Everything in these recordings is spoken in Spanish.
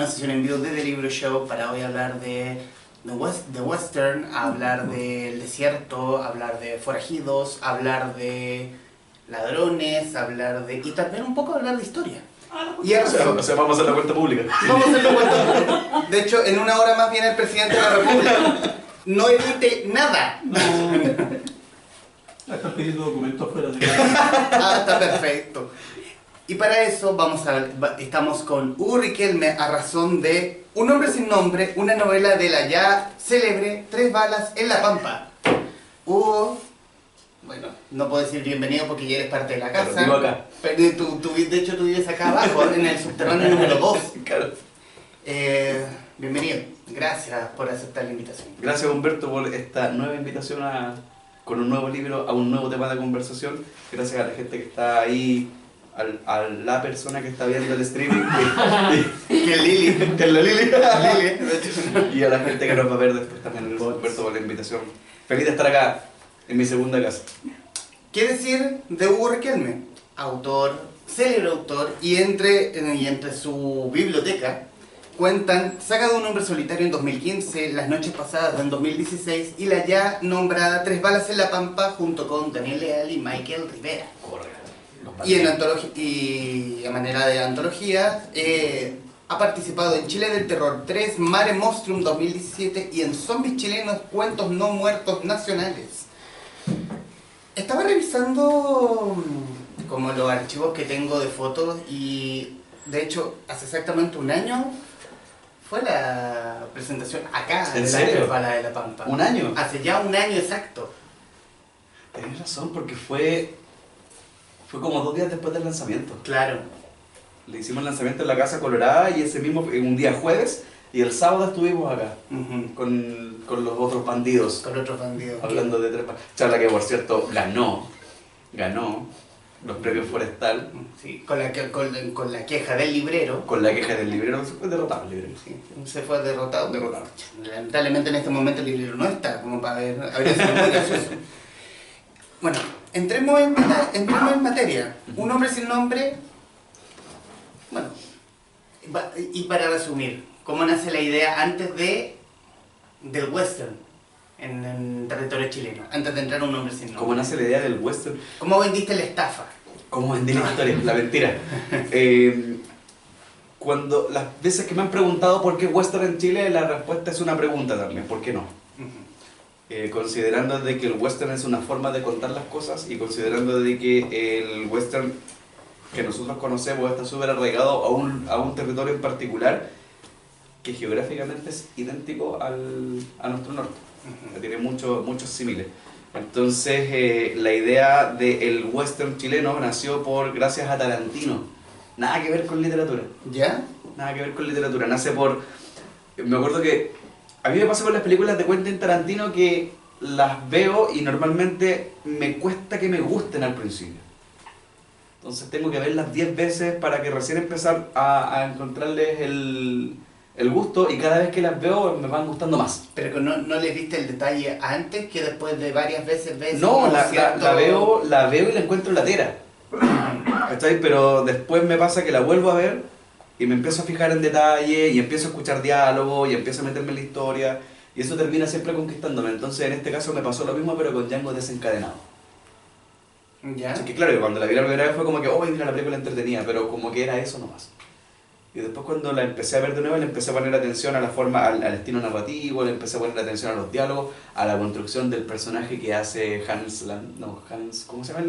una sesión en vivo desde Libro Show para hoy hablar de western, hablar del desierto, hablar de forajidos, hablar de ladrones, hablar de... y también un poco hablar de historia. Y o sea, vamos a hacer la cuenta pública. Vamos a hacer la cuenta pública. De hecho, en una hora más viene el presidente de la República. No edite nada. No. Estás pidiendo documentos fuera de Ah, está perfecto. Y para eso estamos con Hugo Riquelme a razón de Un hombre sin nombre, una novela de la ya célebre Tres balas en la Pampa. Hugo, bueno, no puedo decir bienvenido porque ya eres parte de la casa. Pero vivo acá. Pero de hecho tú vives acá abajo, en el subterráneo número 2. Claro. Bienvenido, gracias por aceptar la invitación. Gracias Humberto por esta nueva invitación con un nuevo libro, a un nuevo tema de conversación. Gracias a la gente que está ahí, a la persona que está viendo el streaming, Que es Lili. que es la Lili, Lili. y a la gente que nos va a ver después también. Gracias Humberto por la invitación. Feliz de estar acá, en mi segunda casa. ¿Qué decir de Hugo Riquelme? Autor, célebre autor, y entre su biblioteca cuentan Saga de un hombre solitario en 2015, Las noches pasadas en 2016 y la ya nombrada Tres balas en la Pampa junto con Daniel Leal y Michael Rivera. Correcto. Y a manera de antología, ha participado en Chile del Terror 3, Mare Monstrum 2017 y en Zombies Chilenos, Cuentos No Muertos Nacionales. Estaba revisando como los archivos que tengo de fotos y de hecho hace exactamente un año fue la presentación acá ¿En de serio? la Tres balas de la Pampa. ¿Un año? Hace ya un año exacto. Tenés razón, porque fue como 2 días después del lanzamiento. Claro. Le hicimos el lanzamiento en la Casa Colorada y ese mismo, un día jueves, y el sábado estuvimos acá, Ujú. con los otros bandidos, Con otros bandidos. hablando de tres... Charla que, por cierto, ganó los premios Forestal, Sí, con la queja del librero. con la queja del librero, se fue derrotado el librero. Sí, se fue derrotado. Derrotado. Lamentablemente en este momento el librero no está, como para ver, habría sido muy gracioso. Bueno, entremos en materia. Un hombre sin nombre. Bueno, y para resumir, ¿cómo nace la idea antes del western en territorio chileno? Antes de entrar a Un hombre sin nombre. ¿Cómo nace la idea del western? ¿Cómo vendiste la estafa? ¿Cómo vendí la historia? La mentira. Cuando las veces que me han preguntado por qué western en Chile, la respuesta es una pregunta también, ¿por qué no? Considerando de que el western es una forma de contar las cosas y considerando de que el western que nosotros conocemos está súper arraigado a un territorio en particular que geográficamente es idéntico a nuestro norte, tiene muchos símiles. Entonces la idea del western chileno nació gracias a Tarantino, nada que ver con literatura. ¿Ya? Nada que ver con literatura, nace por... Me acuerdo que a mí me pasa con las películas de Quentin Tarantino que las veo y normalmente me cuesta que me gusten al principio. Entonces tengo que verlas 10 veces para que recién empezar a encontrarles el gusto y cada vez que las veo me van gustando más. Pero que no le viste el detalle antes que después de varias veces ves. No, como la veo y la encuentro latera. ¿Cachai? Pero después me pasa que la vuelvo a ver y me empiezo a fijar en detalle y empiezo a escuchar diálogo y empiezo a meterme en la historia y eso termina siempre conquistándome. Entonces en este caso me pasó lo mismo pero con Django desencadenado. ¿Ya? Así que claro, que cuando la vi la primera vez fue como que, oh, mira la película entretenida, pero como que era eso nomás. Y después cuando la empecé a ver de nuevo le empecé a poner atención a la forma, al estilo narrativo, le empecé a poner atención a los diálogos, a la construcción del personaje que hace ¿cómo se llama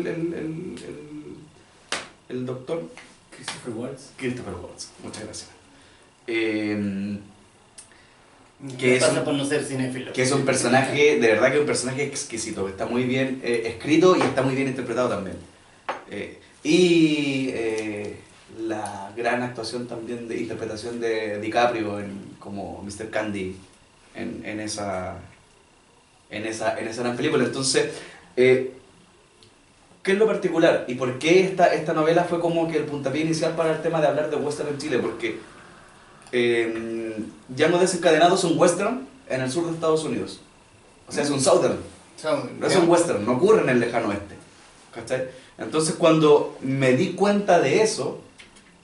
el doctor? Christopher Waltz. Christopher Waltz, muchas gracias. Que pasa por no ser cinéfilo. Que es un personaje, de verdad que es un personaje exquisito, que está muy bien escrito y está muy bien interpretado también. La gran actuación también de interpretación de DiCaprio como Mr. Candy en esa gran película. Entonces, ¿qué es lo particular? ¿Y por qué esta novela fue como que el puntapié inicial para el tema de hablar de western en Chile? Porque Django desencadenado es un western en el sur de Estados Unidos. O sea, es un southern. No es un western, no ocurre en el lejano oeste. ¿Cachai? Entonces cuando me di cuenta de eso,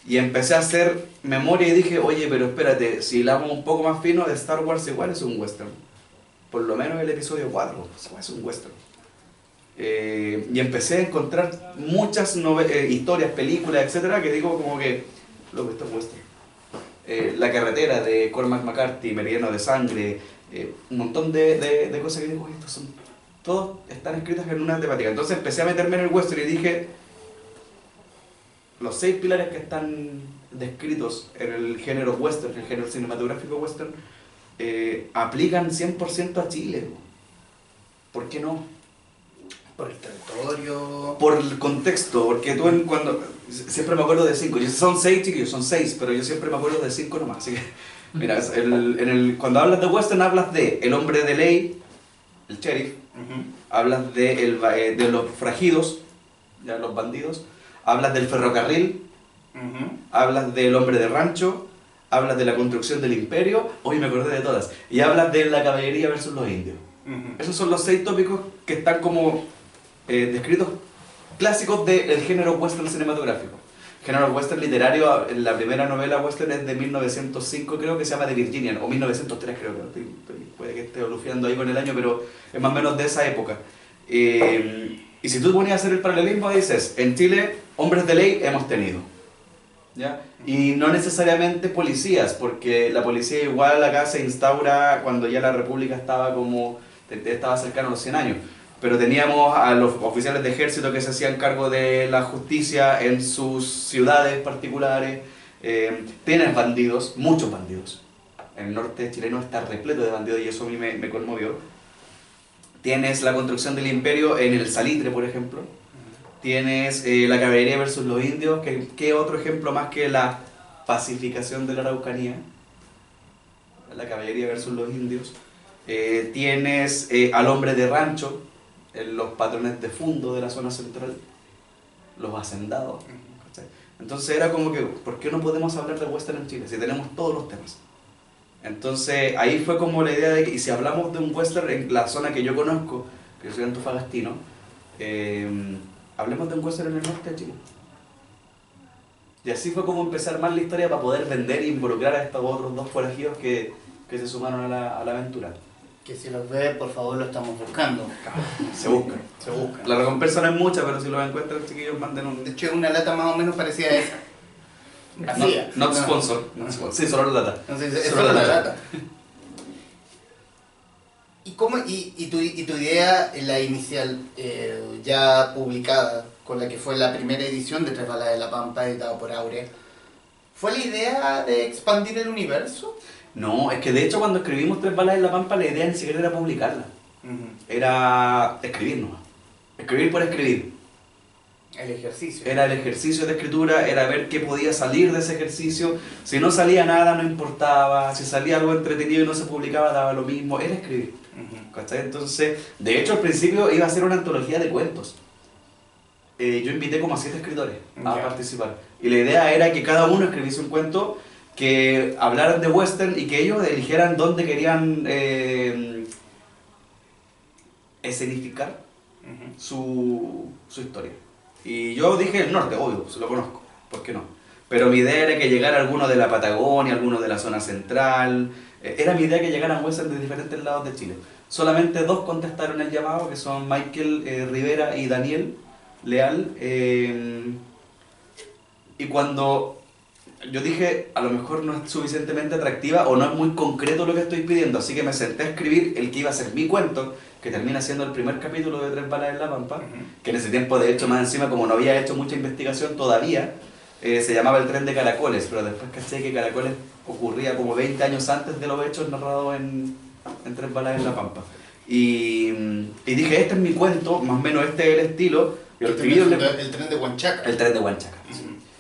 Y empecé a hacer memoria y dije, oye, pero espérate, si hablamos un poco más fino de Star Wars, igual es un western. Por lo menos el episodio 4, es un western. Y empecé a encontrar muchas historias, películas, etcétera, que digo como que, lo que esto es western. La carretera de Cormac McCarthy, Meridiano de Sangre, un montón de cosas que digo, estos son, todos están escritas en una temática. Entonces empecé a meterme en el western y dije, los 6 pilares que están descritos en el género western, el género cinematográfico western, aplican 100% a Chile. ¿Por qué no? Por el territorio. Por el contexto, porque tú cuando... Siempre me acuerdo de 5, son 6 chiquillos, son 6, pero yo siempre me acuerdo de 5 nomás. Así que, mira, cuando hablas de western hablas de el hombre de ley, el sheriff, hablas de los forajidos, ya los bandidos, hablas del ferrocarril, hablas del hombre de rancho, hablas de la construcción del imperio, hoy me acordé de todas, y hablas de la caballería versus los indios. Esos son los 6 tópicos que están como descritos clásicos del género western cinematográfico. El género western literario, la primera novela western es de 1905, creo que se llama The Virginian, o 1903 creo que, puede que esté olufiando ahí con el año, pero es más o menos de esa época. Y si tú ponías a hacer el paralelismo, dices, en Chile, hombres de ley hemos tenido, ¿ya? Y no necesariamente policías, porque la policía igual acá se instaura cuando ya la república estaba cercano a los 100 años. Pero teníamos a los oficiales de ejército que se hacían cargo de la justicia en sus ciudades particulares. Tienes bandidos, muchos bandidos. El norte chileno está repleto de bandidos y eso a mí me conmovió. Tienes la construcción del imperio en el Salitre, por ejemplo. Tienes la caballería versus los indios. ¿Qué otro ejemplo más que la pacificación de la Araucanía? La caballería versus los indios. Tienes al hombre de rancho, los patrones de fundo de la zona central, los hacendados. ¿Cachai? Entonces era como que, ¿por qué no podemos hablar de western en Chile si tenemos todos los temas? Entonces ahí fue como la idea de que, y si hablamos de un western en la zona que yo conozco, que yo soy antofagastino, hablemos de un western en el norte de Chile. Y así fue como empecé a armar la historia para poder vender e involucrar a estos otros 2 forajidos que se sumaron a la aventura. Que si los ve, por favor, lo estamos buscando. Se buscan. Se buscan. La recompensa no es mucha, pero si los encuentran, chiquillos, manden un... De hecho, es una lata más o menos parecida a esa. Así es. Not sponsor. Sí, solo la lata. Entonces, es solo la lata. ¿Y tu idea, la inicial, ya publicada, con la que fue la primera edición de Tres Balas de la Pampa, editado por Aurea, fue la idea de expandir el universo? No, es que de hecho cuando escribimos Tres Balas en la Pampa la idea ni siquiera era publicarla. Era escribir nomás. Escribir por escribir. El ejercicio. Era el ejercicio de escritura, era ver qué podía salir de ese ejercicio. Si no salía nada no importaba, si salía algo entretenido y no se publicaba daba lo mismo, era escribir. ¿Cachai? Entonces, de hecho al principio iba a ser una antología de cuentos. Yo invité como a 7 escritores a participar. Y la idea era que cada uno escribiese un cuento que hablaran de western y que ellos eligieran dónde querían escenificar su historia. Y yo dije el norte, obvio, se lo conozco, ¿por qué no? Pero mi idea era que llegara alguno de la Patagonia, alguno de la zona central. Era mi idea que llegaran western de diferentes lados de Chile. Solamente 2 contestaron el llamado, que son Michael Rivera y Daniel Leal. Y cuando yo dije, a lo mejor no es suficientemente atractiva o no es muy concreto lo que estoy pidiendo, así que me senté a escribir el que iba a ser mi cuento, que termina siendo el primer capítulo de Tres Balas en la Pampa, que en ese tiempo, de hecho, más encima, como no había hecho mucha investigación todavía, se llamaba El Tren de Caracoles, pero después caché que Caracoles ocurría como 20 años antes de los hechos narrados en Tres Balas en la Pampa. Y dije, este es mi cuento, más o menos este es el estilo. Y El tren de Huanchaca. El Tren de Huanchaca.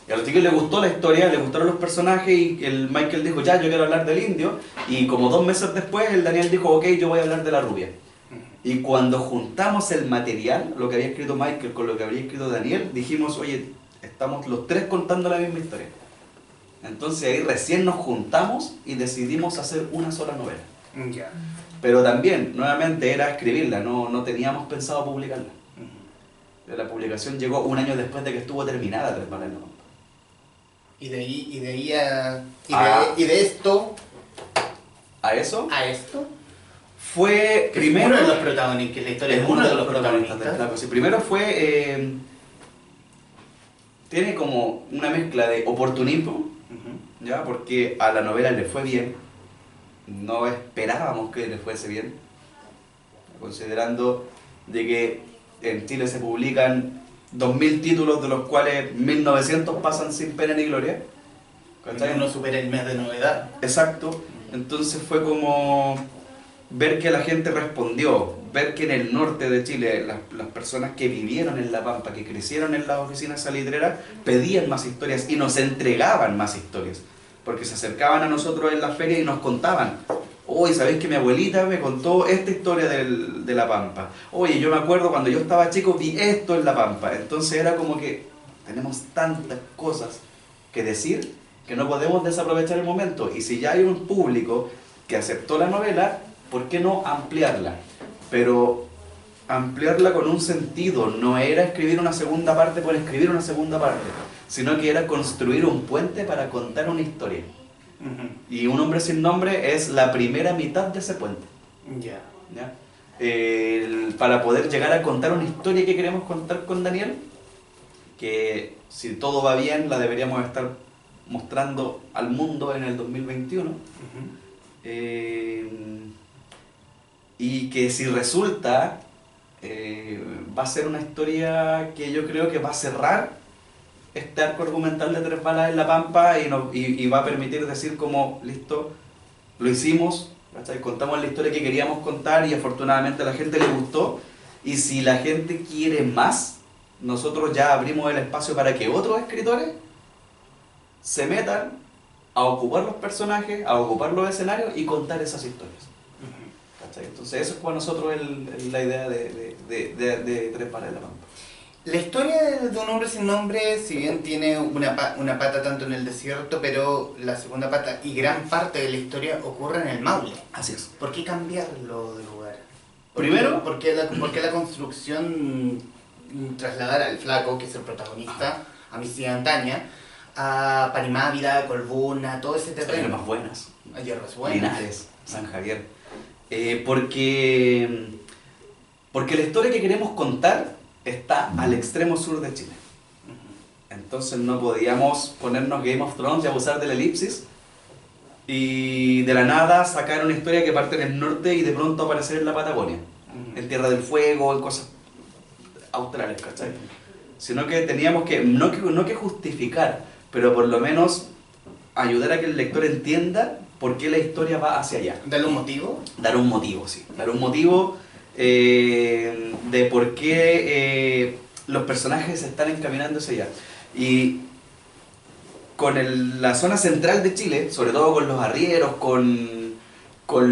Y a los chicos les gustó la historia, les gustaron los personajes y el Michael dijo, ya, yo quiero hablar del indio. Y como 2 meses después, el Daniel dijo, ok, yo voy a hablar de la rubia. Y cuando juntamos el material, lo que había escrito Michael con lo que había escrito Daniel, dijimos, oye, estamos los 3 contando la misma historia. Entonces ahí recién nos juntamos y decidimos hacer una sola novela. Ya. Pero también, nuevamente, era escribirla, no teníamos pensado publicarla. La publicación llegó un año después de que estuvo terminada Tres Balas en la Pampa. Y de ahí, y de ahí a... Ah. Y de esto A eso a esto. fue Que primero... es uno de los protagonistas, que es la historia Es de uno de los del protagonistas. Flaco. Sí, primero fue... tiene como una mezcla de oportunismo, Ujú. ¿ya? Porque a la novela le fue bien. No esperábamos que le fuese bien. Considerando de que en Chile se publican 2000 títulos, de los cuales 1900 pasan sin pena ni gloria. ¿Cachai? Uno supera el mes de novedad. Exacto. Entonces fue como ver que la gente respondió, ver que en el norte de Chile las personas que vivieron en La Pampa, que crecieron en las oficinas salitreras, pedían más historias y nos entregaban más historias. Porque se acercaban a nosotros en la feria y nos contaban: oye, ¿sabéis que mi abuelita me contó esta historia de La Pampa? Oye, yo me acuerdo cuando yo estaba chico vi esto en La Pampa. Entonces era como que tenemos tantas cosas que decir que no podemos desaprovechar el momento. Y si ya hay un público que aceptó la novela, ¿por qué no ampliarla? Pero ampliarla con un sentido, no era escribir una segunda parte por escribir una segunda parte, sino que era construir un puente para contar una historia. Ujú. Y Un hombre sin nombre es la primera mitad de ese puente, Ya. ¿ya? Para poder llegar a contar una historia que queremos contar con Daniel, que si todo va bien la deberíamos estar mostrando al mundo en el 2021. Ujú. Y que si resulta, va a ser una historia que yo creo que va a cerrar este arco argumental de Tres Balas en La Pampa y va a permitir decir como, listo, lo hicimos, ¿cachai? Contamos la historia que queríamos contar y afortunadamente a la gente le gustó. Y si la gente quiere más, nosotros ya abrimos el espacio para que otros escritores se metan a ocupar los personajes, a ocupar los escenarios y contar esas historias. ¿Cachai? Entonces eso es para nosotros la idea de Tres Balas en La Pampa. La historia de Un hombre sin nombre, si bien tiene una pata tanto en el desierto, pero la segunda pata y gran parte de la historia ocurre en el Maule. Así es. ¿Por qué cambiarlo de lugar? Primero, ¿Por qué la construcción trasladar al Flaco, que es el protagonista, a Misia Antaña, a Parimávida, Colbuna, todo ese terreno? Hierbas Buenas, A Hierbas Buenas. Linares, San Javier. Porque la historia que queremos contar está al extremo sur de Chile. Entonces no podíamos ponernos Game of Thrones y abusar de la elipsis y de la nada sacar una historia que parte en el norte y de pronto aparecer en la Patagonia, en Tierra del Fuego, en cosas australes, ¿cachai? Sino que teníamos que, no que justificar, pero por lo menos ayudar a que el lector entienda por qué la historia va hacia allá. ¿Darle un motivo? Dar un motivo, sí. Dar un motivo de por qué los personajes se están encaminando hacia allá. Y con la zona central de Chile, sobre todo con los arrieros, con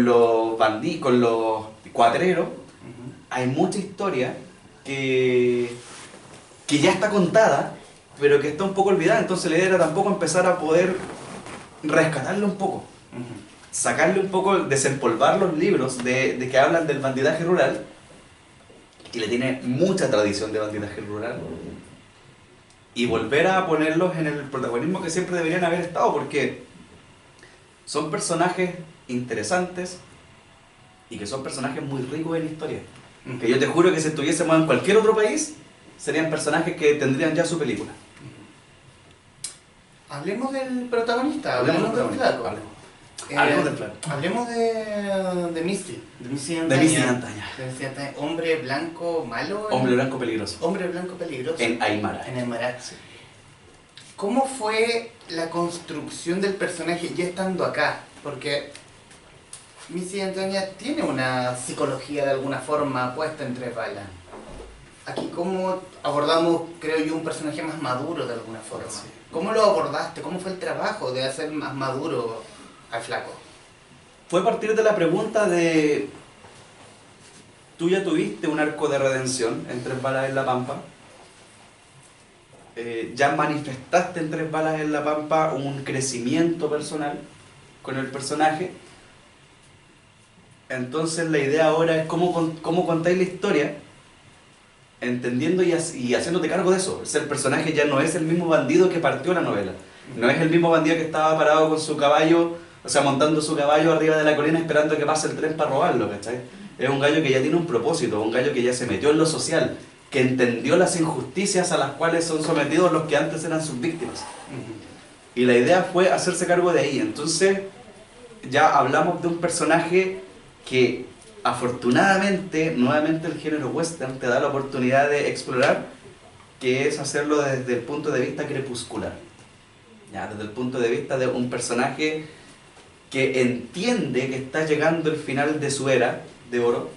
los bandidos, con los cuatreros, hay mucha historia que ya está contada, pero que está un poco olvidada. Entonces la idea era tampoco empezar a poder rescatarlo un poco. Sacarle un poco, desempolvar los libros de que hablan del bandidaje rural. Chile tiene mucha tradición de bandidaje rural. Y volver a ponerlos en el protagonismo que siempre deberían haber estado, porque son personajes interesantes y que son personajes muy ricos en historia. Que yo te juro que si estuviésemos en cualquier otro país, serían personajes que tendrían ya su película. Hablemos del protagonista, Hablemos hablemos del Flaco. Hablemos del Flaco. Hablemos de Misty. De Misty De Antaña. Misty Antaña. De Misty Antaña. Hombre blanco malo. Hombre blanco peligroso. Hombre blanco peligroso. En Aymara. En Aymara. ¿Cómo fue la construcción del personaje ya estando acá? Porque Misty Antaña tiene una psicología de alguna forma puesta en Tres Balas. Aquí, ¿cómo abordamos, creo yo, un personaje más maduro de alguna forma? Sí. ¿Cómo lo abordaste? ¿Cómo fue el trabajo de hacer más maduro al Flaco? Fue a partir de la pregunta de... Tú ya tuviste un arco de redención en Tres Balas en La Pampa. Ya manifestaste en Tres Balas en La Pampa un crecimiento personal con el personaje. Entonces la idea ahora es cómo contáis la historia, entendiendo y haciéndote cargo de eso. El personaje ya no es el mismo bandido que partió la novela. No es el mismo bandido que estaba parado con su caballo, o sea, montando su caballo arriba de la colina esperando que pase el tren para robarlo, ¿cachai? Es un gallo que ya tiene un propósito, un gallo que ya se metió en lo social, que entendió las injusticias a las cuales son sometidos los que antes eran sus víctimas. Y la idea fue hacerse cargo de ahí. Entonces, ya hablamos de un personaje que afortunadamente, nuevamente el género western te da la oportunidad de explorar, que es hacerlo desde el punto de vista crepuscular. Ya, desde el punto de vista de un personaje que entiende que está llegando el final de su era de oro,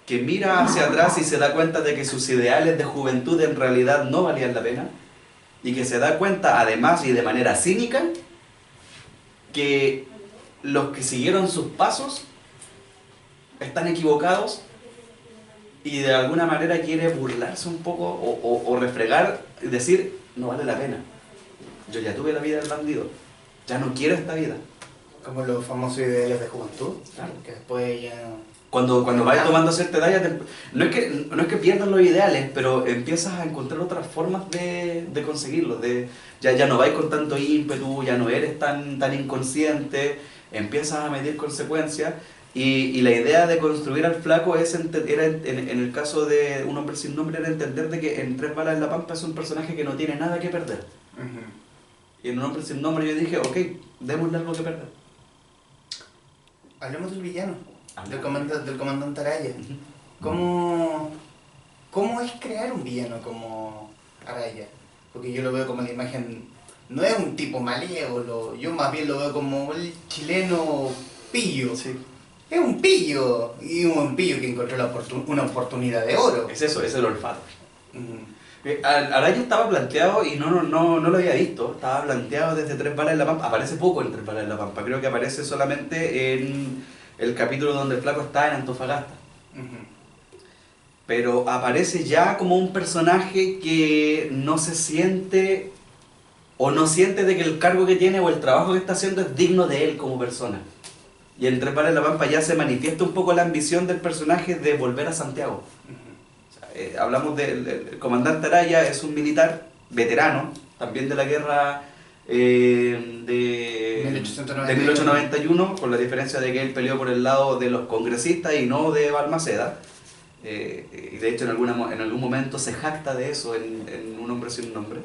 que mira hacia atrás y se da cuenta de que sus ideales de juventud en realidad no valían la pena, y que se da cuenta además y de manera cínica que los que siguieron sus pasos están equivocados, y de alguna manera quiere burlarse un poco o refregar y decir, no vale la pena, yo ya tuve la vida del bandido, ya no quiero esta vida. Como los famosos ideales de juventud, Claro. que después ya... Cuando vais tomando cierta edad, no es que pierdas los ideales, pero empiezas a encontrar otras formas de conseguirlos. Ya no vais con tanto ímpetu, ya no eres tan inconsciente, empiezas a medir consecuencias. Y la idea de construir al flaco era en el caso de Un hombre sin nombre, era entender de que en Tres balas en la pampa es un personaje que no tiene nada que perder. Y en Un hombre sin nombre yo dije, ok, démosle algo que perder. Hablemos del villano, del Hablemos. comandante Araya. ¿Cómo es crear un villano como Araya? Porque yo lo veo como la imagen, no es un tipo malévolo, yo más bien lo veo como el chileno pillo. Sí. Es un pillo, y un pillo que encontró una oportunidad de oro. Es eso, es el olfato. Mm. Araya estaba planteado, y no lo había visto, estaba planteado desde Tres balas en la pampa. Aparece poco en Tres balas en la pampa, creo que aparece solamente en el capítulo donde el flaco está en Antofagasta. Pero aparece ya como un personaje que no se siente, o no siente de que el cargo que tiene o el trabajo que está haciendo es digno de él como persona. Y en Tres balas en la pampa ya se manifiesta un poco la ambición del personaje de volver a Santiago. Hablamos del comandante Araya, es un militar veterano, también de la guerra de 1891, con la diferencia de que él peleó por el lado de los congresistas y no de Balmaceda. Y de hecho en algún momento se jacta de eso en Un hombre sin nombre.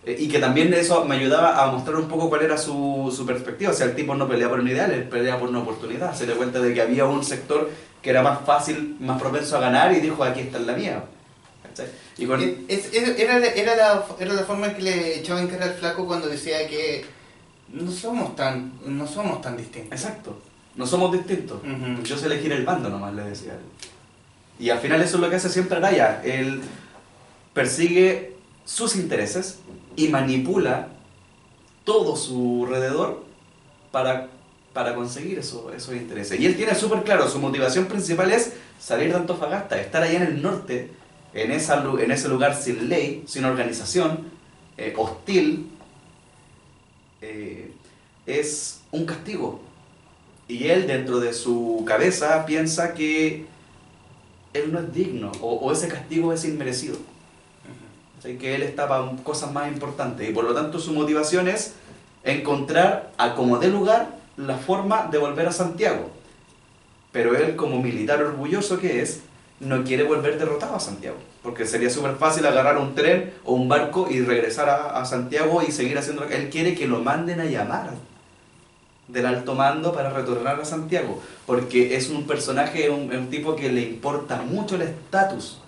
Y que también eso me ayudaba a mostrar un poco cuál era su perspectiva. O sea, el tipo no pelea por un ideal, él pelea por una oportunidad. Se dio cuenta de que había un sector que era más fácil, más propenso a ganar, y dijo, aquí está la mía. ¿Cachai? Y con... Era la forma en que le echaba en cara al flaco cuando decía que no somos tan distintos. Exacto, no somos distintos. Yo sé elegir el bando nomás, le decía él. Y al final eso es lo que hace siempre Araya. Él persigue sus intereses y manipula todo su alrededor para conseguir esos intereses. Y él tiene súper claro, su motivación principal es salir de Antofagasta, estar allá en el norte, en ese lugar sin ley, sin organización, hostil. Es un castigo. Y él, dentro de su cabeza, piensa que él no es digno, o ese castigo es inmerecido. Así que él está para cosas más importantes, y por lo tanto su motivación es encontrar, a como dé lugar, la forma de volver a Santiago. Pero él, como militar orgulloso que es, no quiere volver derrotado a Santiago, porque sería súper fácil agarrar un tren o un barco y regresar a Santiago y seguir haciendo. Él quiere que lo manden a llamar del alto mando para retornar a Santiago, porque es un personaje, un tipo que le importa mucho el estatus.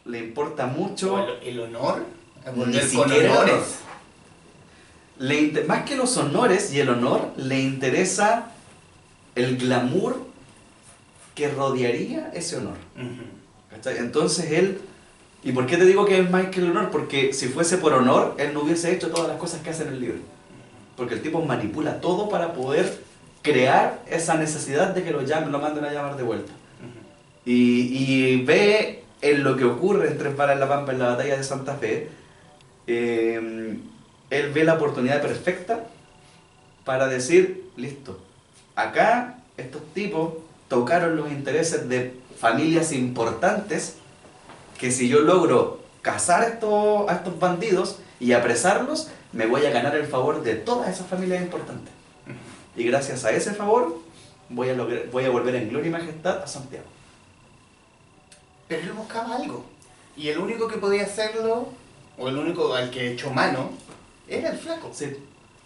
Le importa mucho... O el honor, Ni volver con siquiera honores. Más que los honores y el honor, le interesa el glamour que rodearía ese honor. ¿Cachai? Entonces él... ¿Y por qué te digo que es más que el honor? Porque si fuese por honor, él no hubiese hecho todas las cosas que hace en el libro. Porque el tipo manipula todo para poder crear esa necesidad de que lo manden a llamar de vuelta. Y ve en lo que ocurre en Tres balas en la pampa, en la batalla de Santa Fe, él ve la oportunidad perfecta para decir, listo, acá estos tipos tocaron los intereses de familias importantes, que si yo logro cazar a estos bandidos y apresarlos, me voy a ganar el favor de todas esas familias importantes. Y gracias a ese favor, voy a volver en gloria y majestad a Santiago. Pero él buscaba algo. Y el único que podía hacerlo, o el único al que echó mano, era el flaco. Sí,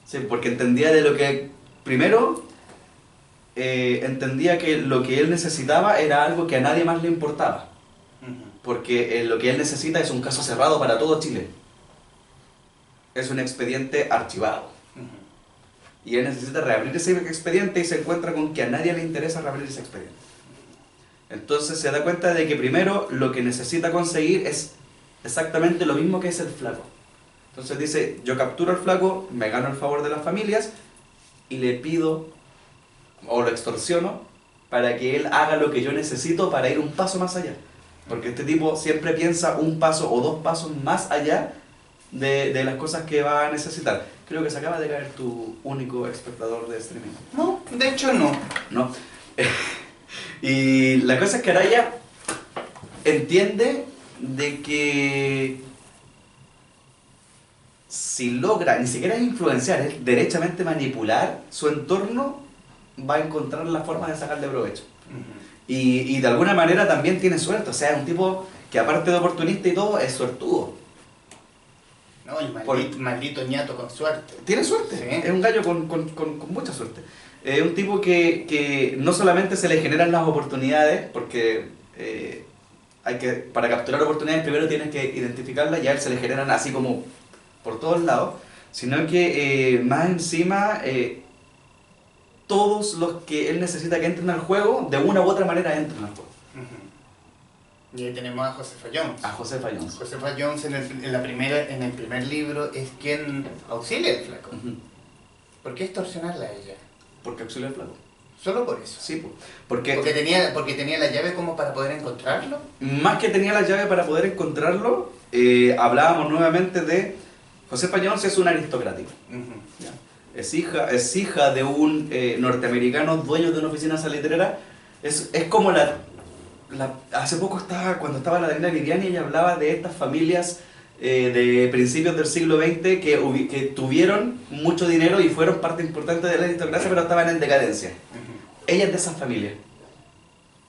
sí, porque entendía de lo que, primero, entendía que lo que él necesitaba era algo que a nadie más le importaba. Porque lo que él necesita es un caso cerrado para todo Chile. Es un expediente archivado. Y él necesita reabrir ese expediente y se encuentra con que a nadie le interesa reabrir ese expediente. Entonces se da cuenta de que primero lo que necesita conseguir es exactamente lo mismo que es el flaco. Entonces dice, yo capturo al flaco, me gano el favor de las familias y le pido o lo extorsiono para que él haga lo que yo necesito para ir un paso más allá. Porque este tipo siempre piensa un paso o dos pasos más allá de las cosas que va a necesitar. Creo que se acaba de caer tu único espectador de streaming. No, de hecho no. ¿No? Y la cosa es que Araya entiende de que si logra, ni siquiera influenciar, es derechamente manipular su entorno, va a encontrar la forma de sacarle provecho. Y de alguna manera también tiene suerte, o sea, es un tipo que aparte de oportunista y todo, es suertudo. No, el maldito ñato con suerte. Tiene suerte, Sí. es un gallo con mucha suerte. Es un tipo que no solamente se le generan las oportunidades, porque para capturar oportunidades primero tienes que identificarlas y a él se le generan así como por todos lados, sino que más encima todos los que él necesita que entren al juego, de una u otra manera entran al juego. Y ahí tenemos a Josefa Jones. A Josefa Jones. Josefa Jones en el primer libro es quien auxilia al flaco. ¿Por qué extorsionarla a ella? Porque auxilia al flaco. Solo por eso. Sí, porque Porque tenía la llave como para poder encontrarlo. más que tenía la llave para poder encontrarlo, hablábamos nuevamente de Josefa Jones es una aristocrática. ¿Ya? Es hija de un norteamericano dueño de una oficina salitrera. Es como hace poco cuando estaba la Daniela Viviani, ella hablaba de estas familias de principios del siglo XX que tuvieron mucho dinero y fueron parte importante de la aristocracia, pero estaban en decadencia. Ella es de esas familias.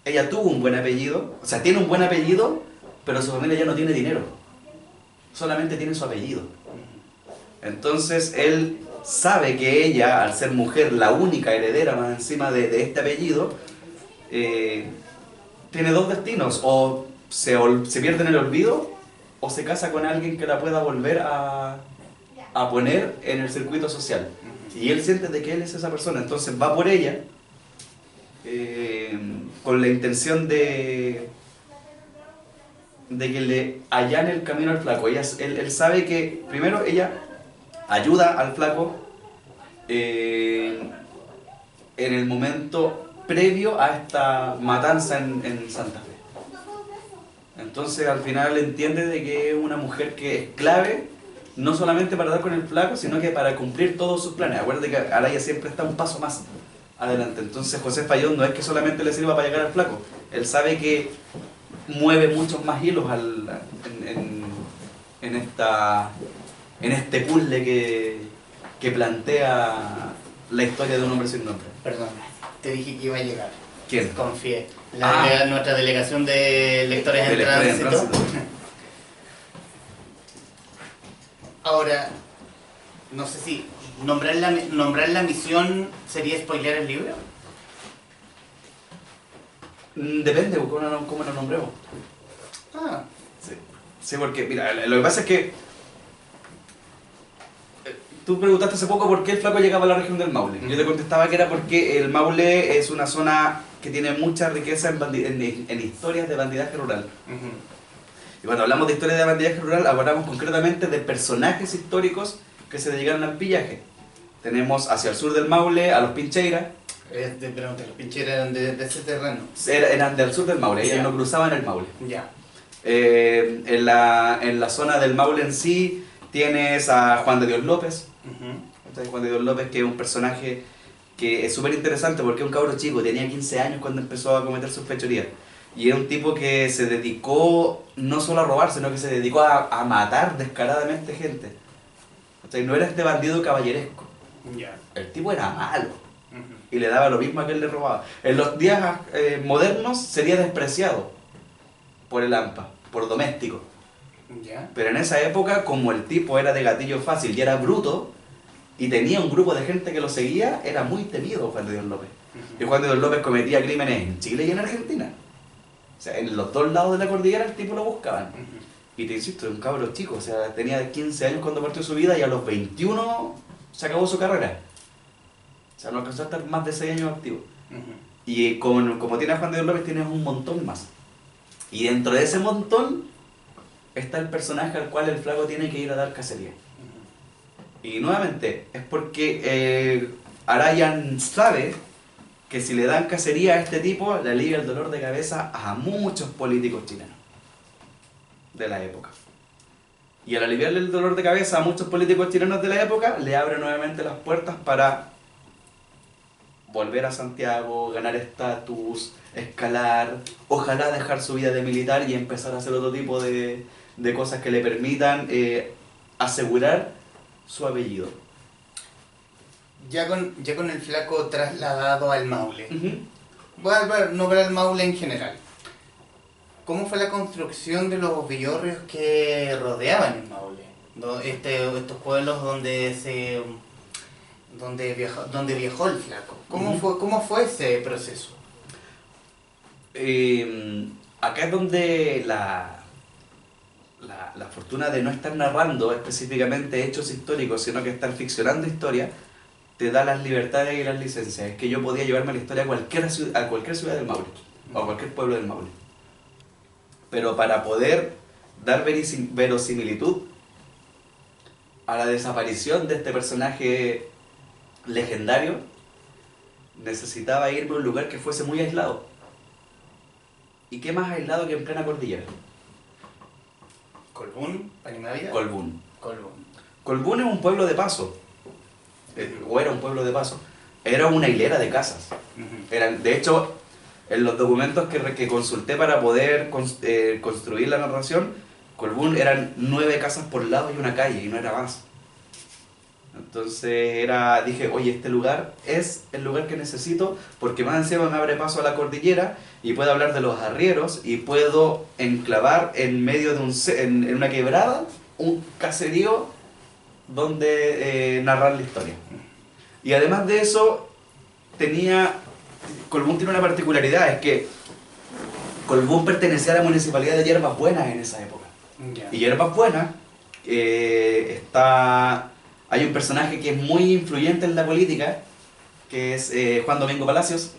Ella tuvo un buen apellido, o sea, tiene un buen apellido, pero su familia ya no tiene dinero. Solamente tiene su apellido. Entonces él sabe que ella, al ser mujer, la única heredera más encima de este apellido, tiene dos destinos: o se pierde en el olvido, o se casa con alguien que la pueda volver a poner en el circuito social. Y él siente de que él es esa persona, entonces va por ella con la intención de que le allane el camino al flaco. Él sabe que primero ella ayuda al flaco en el momento previo a esta matanza en Santa Fe. Entonces al final entiende de que es una mujer que es clave, no solamente para dar con el flaco, sino que para cumplir todos sus planes. Acuérdate que Araya siempre está un paso más adelante. Entonces Josefa Jones no es que solamente le sirva para llegar al flaco, él sabe que mueve muchos más hilos en este puzzle que plantea la historia de un hombre sin nombre. Perdón, te dije que iba a llegar. ¿Quién? Confié. Nuestra delegación de lectores en tránsito. Ahora, no sé si nombrar la misión sería spoilear el libro. Depende de cómo lo nombremos. Ah, Sí, porque mira, lo que pasa es que tú preguntaste hace poco por qué el flaco llegaba a la región del Maule. Yo te contestaba que era porque el Maule es una zona que tiene mucha riqueza en historias de bandidaje rural. Y cuando hablamos de historias de bandidaje rural, hablamos concretamente de personajes históricos que se dedicaron al pillaje. Tenemos hacia el sur del Maule a los Pincheira. te pregunté, los pincheros eran de ese terreno. Eran del sur del Maule, ellos no cruzaban el Maule. Ya. En la zona del Maule en sí tienes a Juan de Dios López. Juan de Dios López, que es un personaje que es súper interesante porque es un cabro chico, tenía 15 años cuando empezó a cometer sus fechorías. Y era un tipo que se dedicó no solo a robar, sino que se dedicó a matar descaradamente gente. ¿cachai? No era este bandido caballeresco. Ya. El tipo era malo. Ujú. Y le daba lo mismo a que él le robaba. En los días modernos sería despreciado por el AMPA, por doméstico. Ya. Pero en esa época, como el tipo era de gatillo fácil y era bruto, y tenía un grupo de gente que lo seguía, era muy temido Juan de Dios López. Y Juan de Dios López cometía crímenes en Chile y en Argentina. O sea, en los dos lados de la cordillera el tipo lo buscaban. Ujú. Y te insisto, es un cabro chico, o sea, tenía 15 años cuando partió su vida y a los 21 se acabó su carrera. O sea, no alcanzó a estar más de 6 años activo. Ujú. Y como tiene a Juan de Dios López, tienes un montón más. Y dentro de ese montón está el personaje al cual el flaco tiene que ir a dar cacería. Y nuevamente, es porque Arayán sabe que si le dan cacería a este tipo, le alivia el dolor de cabeza a muchos políticos chilenos de la época. Y al aliviarle el dolor de cabeza a muchos políticos chilenos de la época, le abre nuevamente las puertas para volver a Santiago, ganar estatus, escalar, ojalá dejar su vida de militar y empezar a hacer otro tipo de cosas que le permitan asegurar su apellido. Ya con el flaco trasladado al Maule. Ujú. Voy a nombrar el Maule en general. ¿Cómo fue la construcción de los villorrios que rodeaban el Maule? Estos pueblos donde viajó el flaco. ¿Cómo fue ese proceso? Acá es donde la fortuna de no estar narrando específicamente hechos históricos, sino que estar ficcionando historia, te da las libertades y las licencias. Es que yo podía llevarme la historia a cualquier ciudad del Maule, o a cualquier pueblo del Maule. Pero para poder dar verosimilitud a la desaparición de este personaje legendario, necesitaba irme a un lugar que fuese muy aislado. ¿Y qué más aislado que en plena cordillera? ¿Colbún? ¿Panimávida? Colbún. Colbún. Colbún es un pueblo de paso, o era un pueblo de paso. Era una hilera de casas. Ujú. De hecho, en los documentos que consulté para poder construir la narración, Colbún eran 9 casas por lado y una calle, y no era más. Entonces dije, oye, este lugar es el lugar que necesito, porque más encima me abre paso a la cordillera y puedo hablar de los arrieros y puedo enclavar en medio de en una quebrada un caserío donde narrar la historia. Y además de eso, Colbún tiene una particularidad, es que Colbún pertenecía a la municipalidad de Hierbas Buenas en esa época. Ya. Y Hierbas Buenas hay un personaje que es muy influyente en la política, que es Juan Domingo Palacios.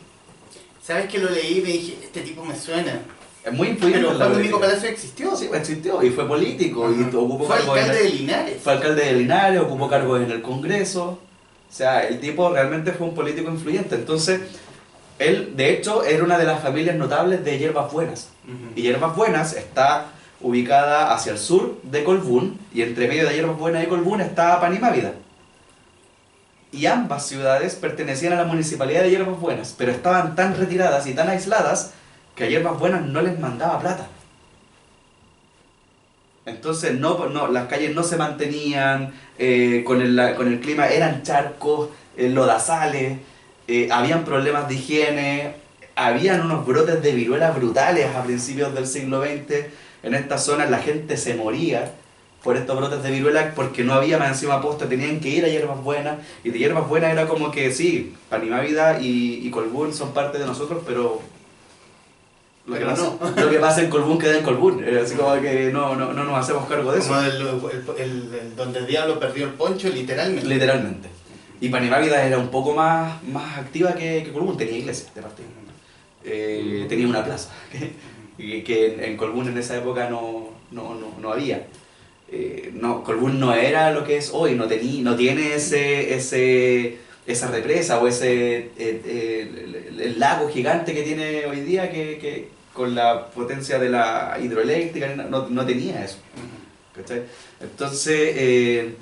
¿Sabes que lo leí y me dije, este tipo me suena? Es muy influyente Pero en la Juan política. Domingo Palacio existió. Sí, existió y fue político. Ajá. Y ocupó Fue cargos alcalde de Linares. Fue alcalde de Linares, ocupó cargos en el Congreso. O sea, el tipo realmente fue un político influyente. Entonces, él, de hecho, era una de las familias notables de Hierbas Buenas. Ujú. Y Hierbas Buenas está ubicada hacia el sur de Colbún, y entre medio de Hierbas Buenas y Colbún está Panimávida. Y ambas ciudades pertenecían a la municipalidad de Hierbas Buenas, pero estaban tan retiradas y tan aisladas que a Hierbas Buenas no les mandaba plata. Entonces las calles no se mantenían, con el clima eran charcos, lodazales, habían problemas de higiene, habían unos brotes de viruela brutales a principios del siglo XX. En estas zonas la gente se moría por estos brotes de viruela porque no había más encima posta, tenían que ir a Hierbas Buenas, y de Hierbas Buenas era como que sí, Panimávida y Colbún son parte de nosotros, pero Pero no. lo que pasa en Colbún queda en Colbún, así como que no nos hacemos cargo de eso. Como donde el diablo perdió el poncho, literalmente. Literalmente. Y Panimávida era un poco más activa que Colbún, tenía iglesia de partida. Tenía una plaza, que en Colbún en esa época no había. Colbún no era lo que es hoy, no tiene esa represa o el lago gigante que tiene hoy día, que con la potencia de la hidroeléctrica no tenía eso. ¿Cachai? Entonces,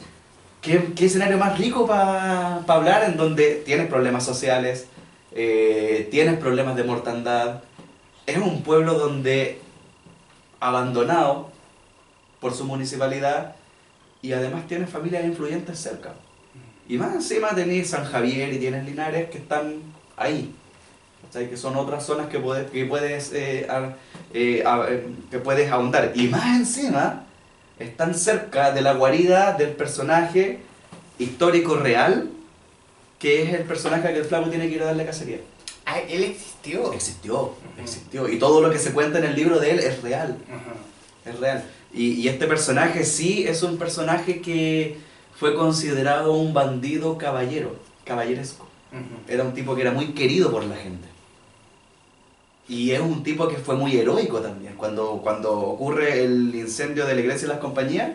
¿qué escenario más rico para hablar en donde tienes problemas sociales, tienes problemas de mortandad? Es un pueblo donde abandonado por su municipalidad, y además tienes familias influyentes cerca. Y más encima tenés San Javier y tienes Linares que están ahí. ¿Cachai? Que son otras zonas que puedes ahondar. Y más encima están cerca de la guarida del personaje histórico real, que es el personaje al que el flaco tiene que ir a darle cacería. Ah, él existió. Existió. Y todo lo que se cuenta en el libro de él es real. Es real. Y este personaje sí es un personaje que fue considerado un bandido caballeresco. Era un tipo que era muy querido por la gente. Y es un tipo que fue muy heroico también. Cuando ocurre el incendio de la iglesia y las compañías,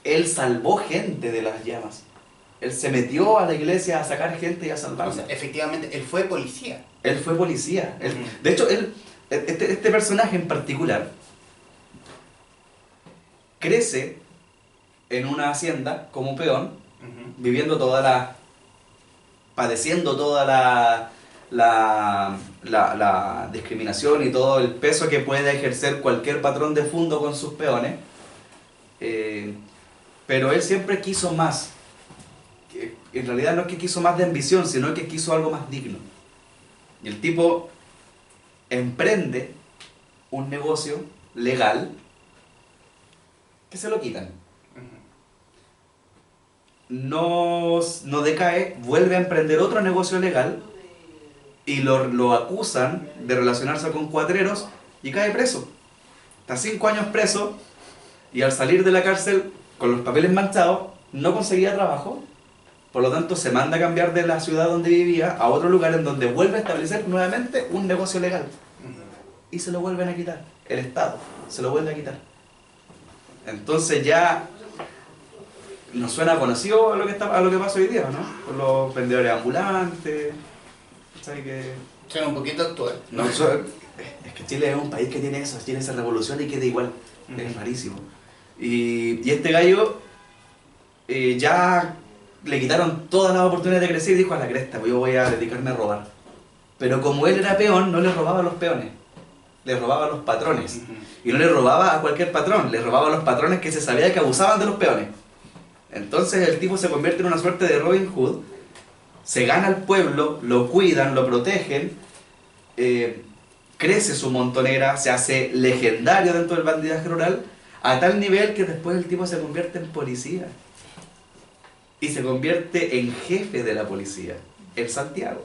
él salvó gente de las llamas. Él se metió a la iglesia a sacar gente y a salvarla. O sea, efectivamente, él fue policía. Él fue policía. De hecho, este personaje en particular crece en una hacienda como peón, viviendo padeciendo toda la discriminación y todo el peso que puede ejercer cualquier patrón de fundo con sus peones. Pero él siempre quiso más. En realidad no es que quiso más de ambición, sino que quiso algo más digno. Y el tipo emprende un negocio legal que se lo quitan. No decae, vuelve a emprender otro negocio legal y lo acusan de relacionarse con cuatreros y cae preso. Está 5 años preso y al salir de la cárcel con los papeles manchados no conseguía trabajo. Por lo tanto, se manda a cambiar de la ciudad donde vivía a otro lugar en donde vuelve a establecer nuevamente un negocio legal. Y se lo vuelven a quitar. El Estado se lo vuelve a quitar. Entonces ya nos suena conocido a lo que pasa hoy día, ¿no? Con los vendedores ambulantes. ¿Sabes qué? Suena un poquito actual. No, es que Chile es un país que tiene eso, tiene esa revolución y queda igual. Es rarísimo. Y este gallo ya le quitaron todas las oportunidades de crecer y dijo: a la cresta, pues yo voy a dedicarme a robar. Pero como él era peón, no le robaba a los peones, le robaba a los patrones. Y no le robaba a cualquier patrón, le robaba a los patrones que se sabía que abusaban de los peones. Entonces el tipo se convierte en una suerte de Robin Hood, se gana al pueblo, lo cuidan, lo protegen, crece su montonera, se hace legendario dentro del bandidaje rural, a tal nivel que después el tipo se convierte en policía. Y se convierte en jefe de la policía, en Santiago.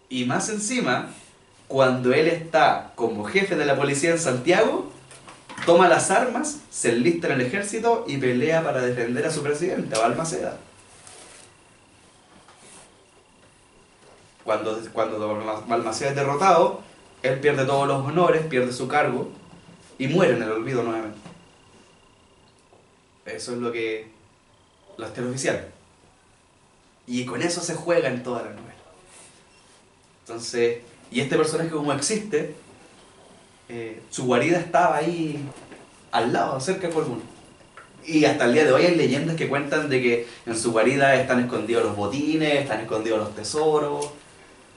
Y más encima, cuando él está como jefe de la policía en Santiago, toma las armas, se enlista en el ejército y pelea para defender a su presidente, a Balmaceda. Cuando Balmaceda es derrotado, él pierde todos los honores, pierde su cargo y muere en el olvido nuevamente. Eso es la historia oficial. Y con eso se juega en toda la novela. Entonces, y este personaje como existe, su guarida estaba ahí al lado, cerca de Colbún. Y hasta el día de hoy hay leyendas que cuentan de que en su guarida están escondidos los botines, están escondidos los tesoros. O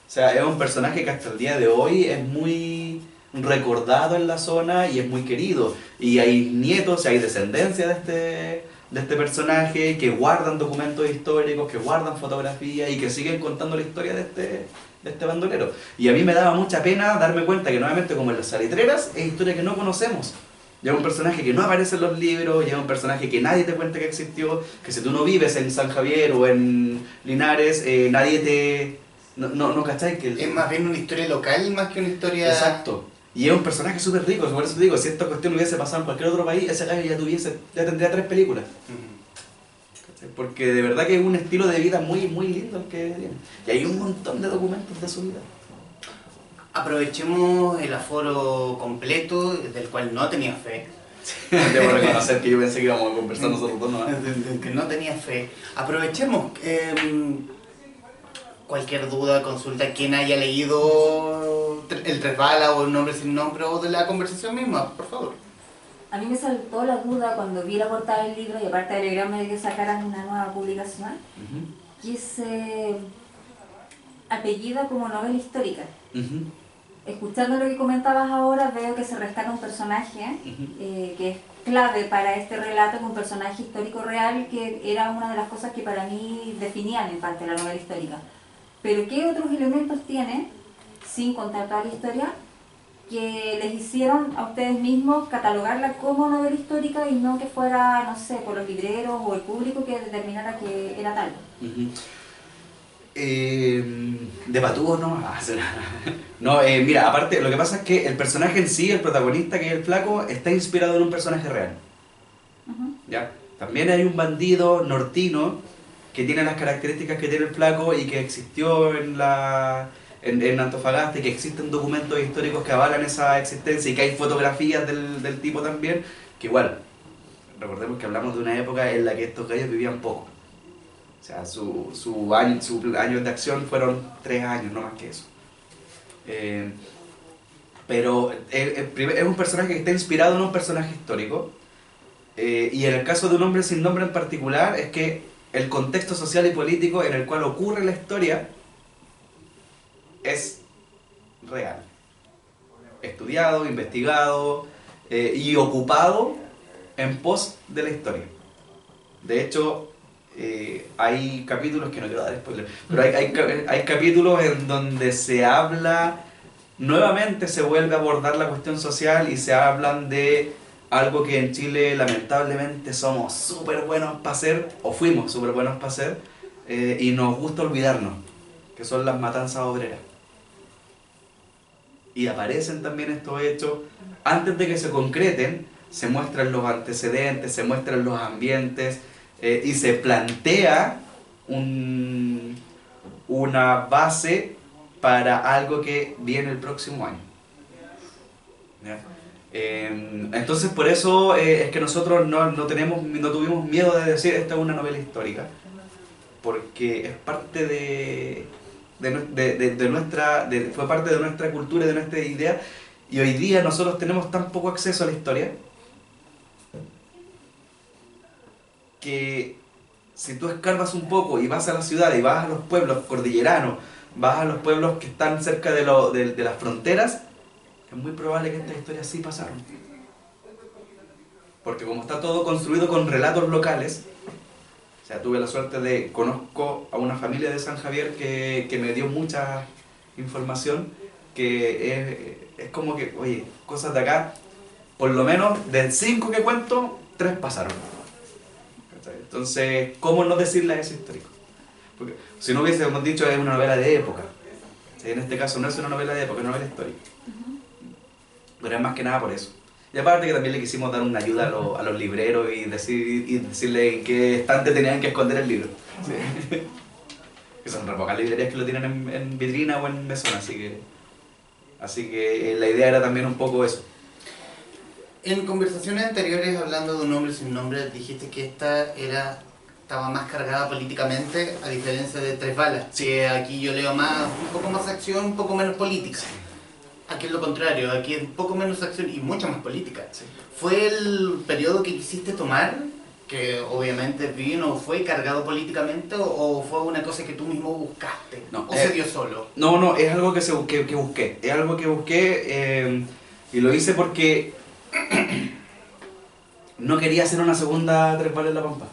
sea, es un personaje que hasta el día de hoy es muy recordado en la zona y es muy querido. Y hay nietos, hay descendencia de este personaje que guardan documentos históricos, que guardan fotografías y que siguen contando la historia de este bandolero. Y a mí me daba mucha pena darme cuenta que nuevamente, como en las salitreras, es historia que no conocemos. Ya es un personaje que no aparece en los libros, ya es un personaje que nadie te cuenta que existió, que si tú no vives en San Javier o en Linares, nadie te... No ¿cachai? Que es más bien una historia local más que una historia... Exacto. Y es un personaje súper rico, por eso te digo, si esta cuestión hubiese pasado en cualquier otro país, ese gallo ya tendría 3 películas. Porque de verdad que es un estilo de vida muy, muy lindo el que tiene. Y hay un montón de documentos de su vida. Aprovechemos el aforo completo, del cual no tenía fe. Debo reconocer que yo pensé que íbamos a conversar nosotros dos nomás. Del que no tenía fe. Aprovechemos. Cualquier duda, consulta, quien haya leído El Tres Balas o El Nombre Sin Nombre o de la conversación misma, por favor. A mí me saltó la duda cuando vi la portada del libro y aparte alegrarme de que sacaran una nueva publicación, que se apellida como novela histórica. escuchando lo que comentabas ahora, veo que se rescata un personaje que es clave para este relato, un personaje histórico real, que era una de las cosas que para mí definían en parte la novela histórica. Pero ¿qué otros elementos tiene, sin contar toda la historia, que les hicieron a ustedes mismos catalogarla como novela histórica y no que fuera, no sé, por los libreros o el público que determinara que era tal? De patúos no. No, mira, aparte, lo que pasa es que el personaje en sí, el protagonista, que es el flaco, está inspirado en un personaje real. ¿Ya? También hay un bandido nortino que tiene las características que tiene el flaco y que existió en Antofagasta, y que existen documentos históricos que avalan esa existencia, y que hay fotografías del tipo también, que igual, recordemos que hablamos de una época en la que estos gallos vivían poco. O sea, su año de acción fueron 3 años, no más que eso. Pero es un personaje que está inspirado en un personaje histórico, y en el caso de Un hombre sin nombre en particular, es que el contexto social y político en el cual ocurre la historia es real, estudiado, investigado y ocupado en pos de la historia. De hecho, hay capítulos, que no quiero dar spoiler, pero hay capítulos en donde se habla, nuevamente se vuelve a abordar la cuestión social, y se hablan de algo que en Chile lamentablemente somos súper buenos para hacer, o fuimos súper buenos para hacer, y nos gusta olvidarnos, que son las matanzas obreras. Y aparecen también estos hechos, antes de que se concreten, se muestran los antecedentes, se muestran los ambientes, y se plantea una base para algo que viene el próximo año. ¿Ya? Entonces por eso es que nosotros no tuvimos miedo de decir esta es una novela histórica, porque es parte fue parte de nuestra cultura y de nuestra idea, y hoy día nosotros tenemos tan poco acceso a la historia que si tú escarbas un poco y vas a la ciudad y vas a los pueblos cordilleranos, vas a los pueblos que están cerca de las fronteras, es muy probable que estas historias sí pasaron. Porque como está todo construido con relatos locales, o sea, tuve la suerte conozco a una familia de San Javier que me dio mucha información, que es como que, oye, cosas de acá, por lo menos de 5 que cuento, 3 pasaron. Entonces, ¿cómo no decirle a ese histórico? Porque si no hubiésemos dicho es una novela de época. En este caso no es una novela de época, es una novela histórica. Pero es más que nada por eso. Y aparte que también le quisimos dar una ayuda a los libreros y decirle en qué estante tenían que esconder el libro. Sí. Que son re pocas librerías que lo tienen en vitrina o en mesón, así que la idea era también un poco eso. En conversaciones anteriores, hablando de Un hombre sin nombre, dijiste que estaba más cargada políticamente, a diferencia de Tres balas. Sí. Que aquí yo leo un poco más acción, un poco menos política. Aquí es lo contrario, aquí es un poco menos acción y mucha más política. Sí. ¿Fue el periodo que quisiste tomar, que obviamente fue cargado políticamente, o fue una cosa que tú mismo buscaste? No, ¿O se dio solo? No, es algo que busqué. Es algo que busqué, y lo hice porque no quería hacer una segunda Tres balas en la Pampa.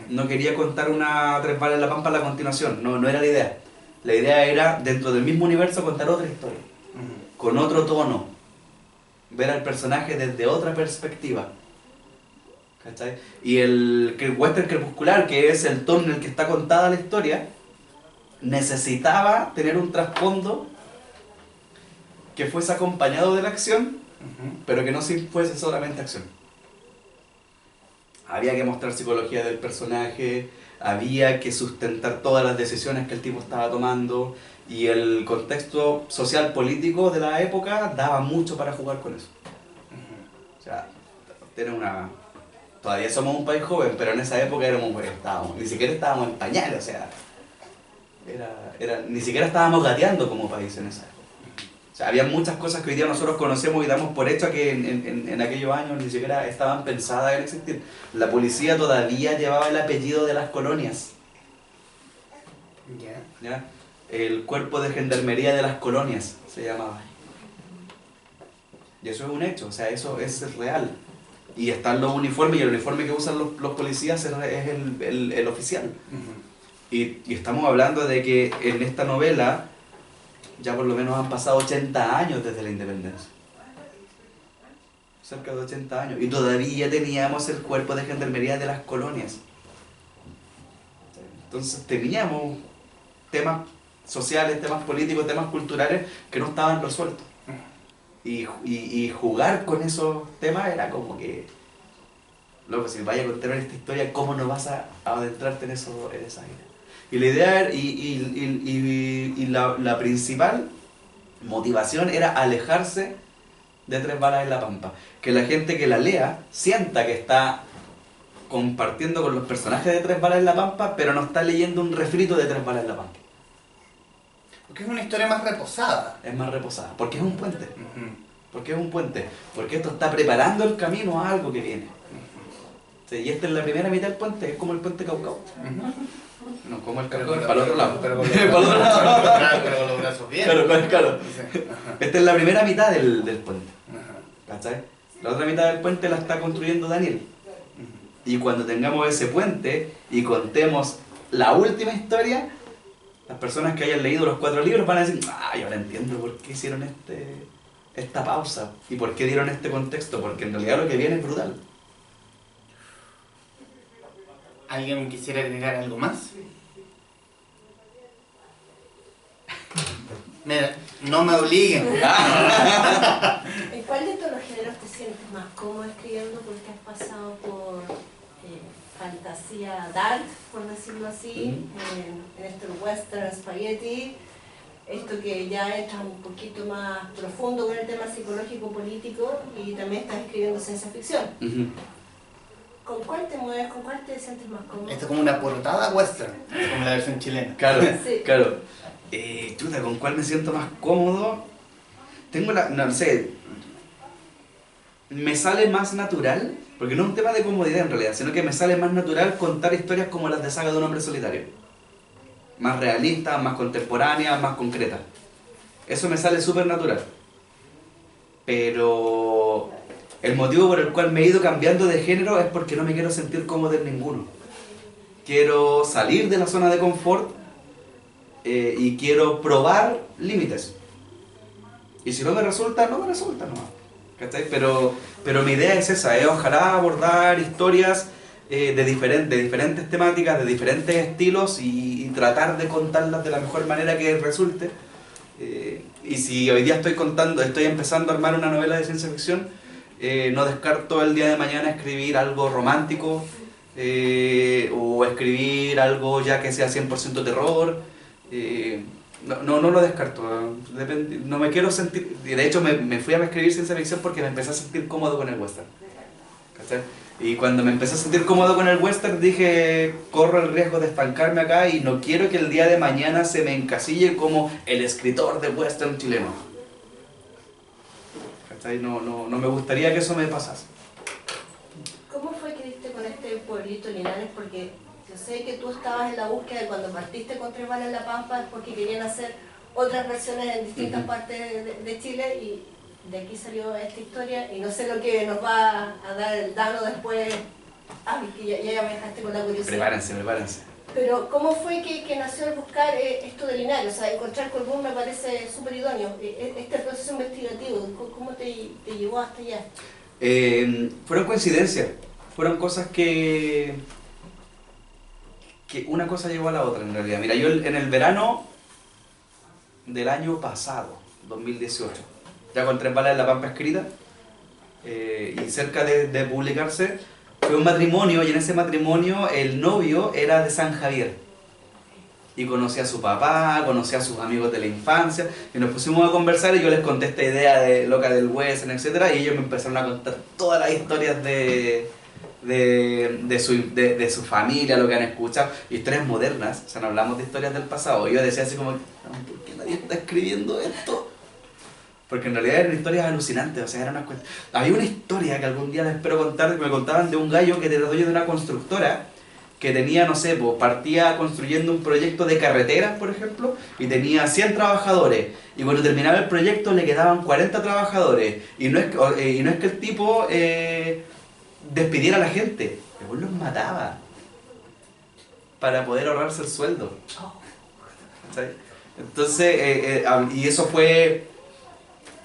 No quería contar una Tres balas en la Pampa a la continuación, no era la idea. La idea era, dentro del mismo universo, contar otra historia, con otro tono, ver al personaje desde otra perspectiva. ¿Cachai? Y el western crepuscular, que es el tono en el que está contada la historia, necesitaba tener un trasfondo que fuese acompañado de la acción, pero que no fuese solamente acción. Había que mostrar psicología del personaje, había que sustentar todas las decisiones que el tipo estaba tomando, y el contexto social político de la época daba mucho para jugar con eso. O sea, todavía somos un país joven, pero en esa época ni siquiera estábamos en pañales, o sea, ni siquiera estábamos gateando como país en esa época. O sea, había muchas cosas que hoy día nosotros conocemos y damos por hecho que en aquellos años ni siquiera estaban pensadas en existir. La policía todavía llevaba el apellido de las colonias. ¿Ya? El cuerpo de gendarmería de las colonias se llamaba. Y eso es un hecho, o sea, eso es real. Y están los uniformes, y el uniforme que usan los policías es el oficial. Y estamos hablando de que en esta novela ya por lo menos han pasado 80 años desde la independencia. Cerca de 80 años. Y todavía teníamos el cuerpo de gendarmería de las colonias. Entonces teníamos temas sociales, temas políticos, temas culturales que no estaban resueltos. Y jugar con esos temas era como que, loco, si vaya a contar esta historia, ¿cómo no vas a adentrarte en esa idea? Y la idea y la principal motivación era alejarse de Tres Balas en la Pampa. Que la gente que la lea sienta que está compartiendo con los personajes de Tres Balas en la Pampa, pero no está leyendo un refrito de Tres Balas en la Pampa. Porque es una historia más reposada. Es más reposada, porque es un puente. Porque es un puente. Porque esto está preparando el camino a algo que viene. Sí, y esta es la primera mitad del puente, es como el puente Caucao. No, como el caracol, para el otro lado. Pero con los brazos bien. Claro. Esta es la primera mitad del puente. ¿Cachai? La otra mitad del puente la está construyendo Daniel. Y cuando tengamos ese puente y contemos la última historia, las personas que hayan leído los 4 libros van a decir, yo ahora entiendo por qué hicieron esta pausa y por qué dieron este contexto, porque en realidad lo que viene es brutal. ¿Alguien quisiera agregar algo más? Mira, no me obliguen. ¿En cuál de todos los géneros te sientes más cómodo escribiendo? Porque has pasado por fantasía dark, por decirlo así, en este western spaghetti, esto que ya entra un poquito más profundo con el tema psicológico político, y también estás escribiendo ciencia ficción. ¿Con cuál te mueves? ¿Con cuál te sientes más cómodo? Esto es como una portada western, como la versión chilena. Claro, Sí. claro. Chuta, ¿con cuál me siento más cómodo? Tengo no sé, me sale más natural, porque no es un tema de comodidad en realidad, sino que me sale más natural contar historias como las de Saga de un hombre solitario. Más realistas, más contemporáneas, más concretas. Eso me sale súper natural. Pero el motivo por el cual me he ido cambiando de género es porque no me quiero sentir cómodo en ninguno. Quiero salir de la zona de confort y quiero probar límites. Y si no me resulta, no me resulta nomás. ¿Cachai? Pero mi idea es esa, ojalá abordar historias de diferentes temáticas, de diferentes estilos y tratar de contarlas de la mejor manera que resulte. Y si hoy día estoy empezando a armar una novela de ciencia ficción, no descarto el día de mañana escribir algo romántico o escribir algo ya que sea 100% terror. No lo descarto, no me quiero sentir, de hecho me fui a escribir ciencia ficción porque me empecé a sentir cómodo con el western, ¿cachai? Y cuando me empecé a sentir cómodo con el western dije, corro el riesgo de estancarme acá y no quiero que el día de mañana se me encasille como el escritor de western chileno, ¿cachai? No me gustaría que eso me pasase. ¿Cómo fue que diste con este pueblito Linares? Porque yo sé que tú estabas en la búsqueda de cuando partiste con Tres Balas en la Pampa es porque querían hacer otras versiones en distintas partes de Chile, y de aquí salió esta historia, y no sé lo que nos va a dar el Dano después. Que ya me dejaste con la curiosidad. Prepárense. Pero ¿cómo fue que nació el buscar esto de Linares? O sea, encontrar Colbún me parece súper idóneo. Este proceso investigativo, ¿cómo te llevó hasta allá? Fueron coincidencias, fueron cosas que una cosa llevó a la otra en realidad. Mira, yo en el verano del año pasado, 2018, ya con Tres Balas en la Pampa escrita, y cerca de publicarse, fue un matrimonio, y en ese matrimonio el novio era de San Javier. Y conocí a su papá, conocí a sus amigos de la infancia, y nos pusimos a conversar y yo les conté esta idea de loca del western, etc. Y ellos me empezaron a contar todas las historias de su familia, lo que han escuchado, historias modernas, o sea, no hablamos de historias del pasado. Y yo decía así como, ¿por qué nadie está escribiendo esto? Porque en realidad eran historias alucinantes, o sea, eran había una historia que algún día les espero contar, que me contaban de un gallo que era dueño de una constructora, que tenía, no sé, pues, partía construyendo un proyecto de carreteras, por ejemplo, y tenía 100 trabajadores, y cuando terminaba el proyecto le quedaban 40 trabajadores, y no es que el tipo despidiera a la gente, luego los mataba para poder ahorrarse el sueldo. ¿Cachai? Entonces, y eso fue...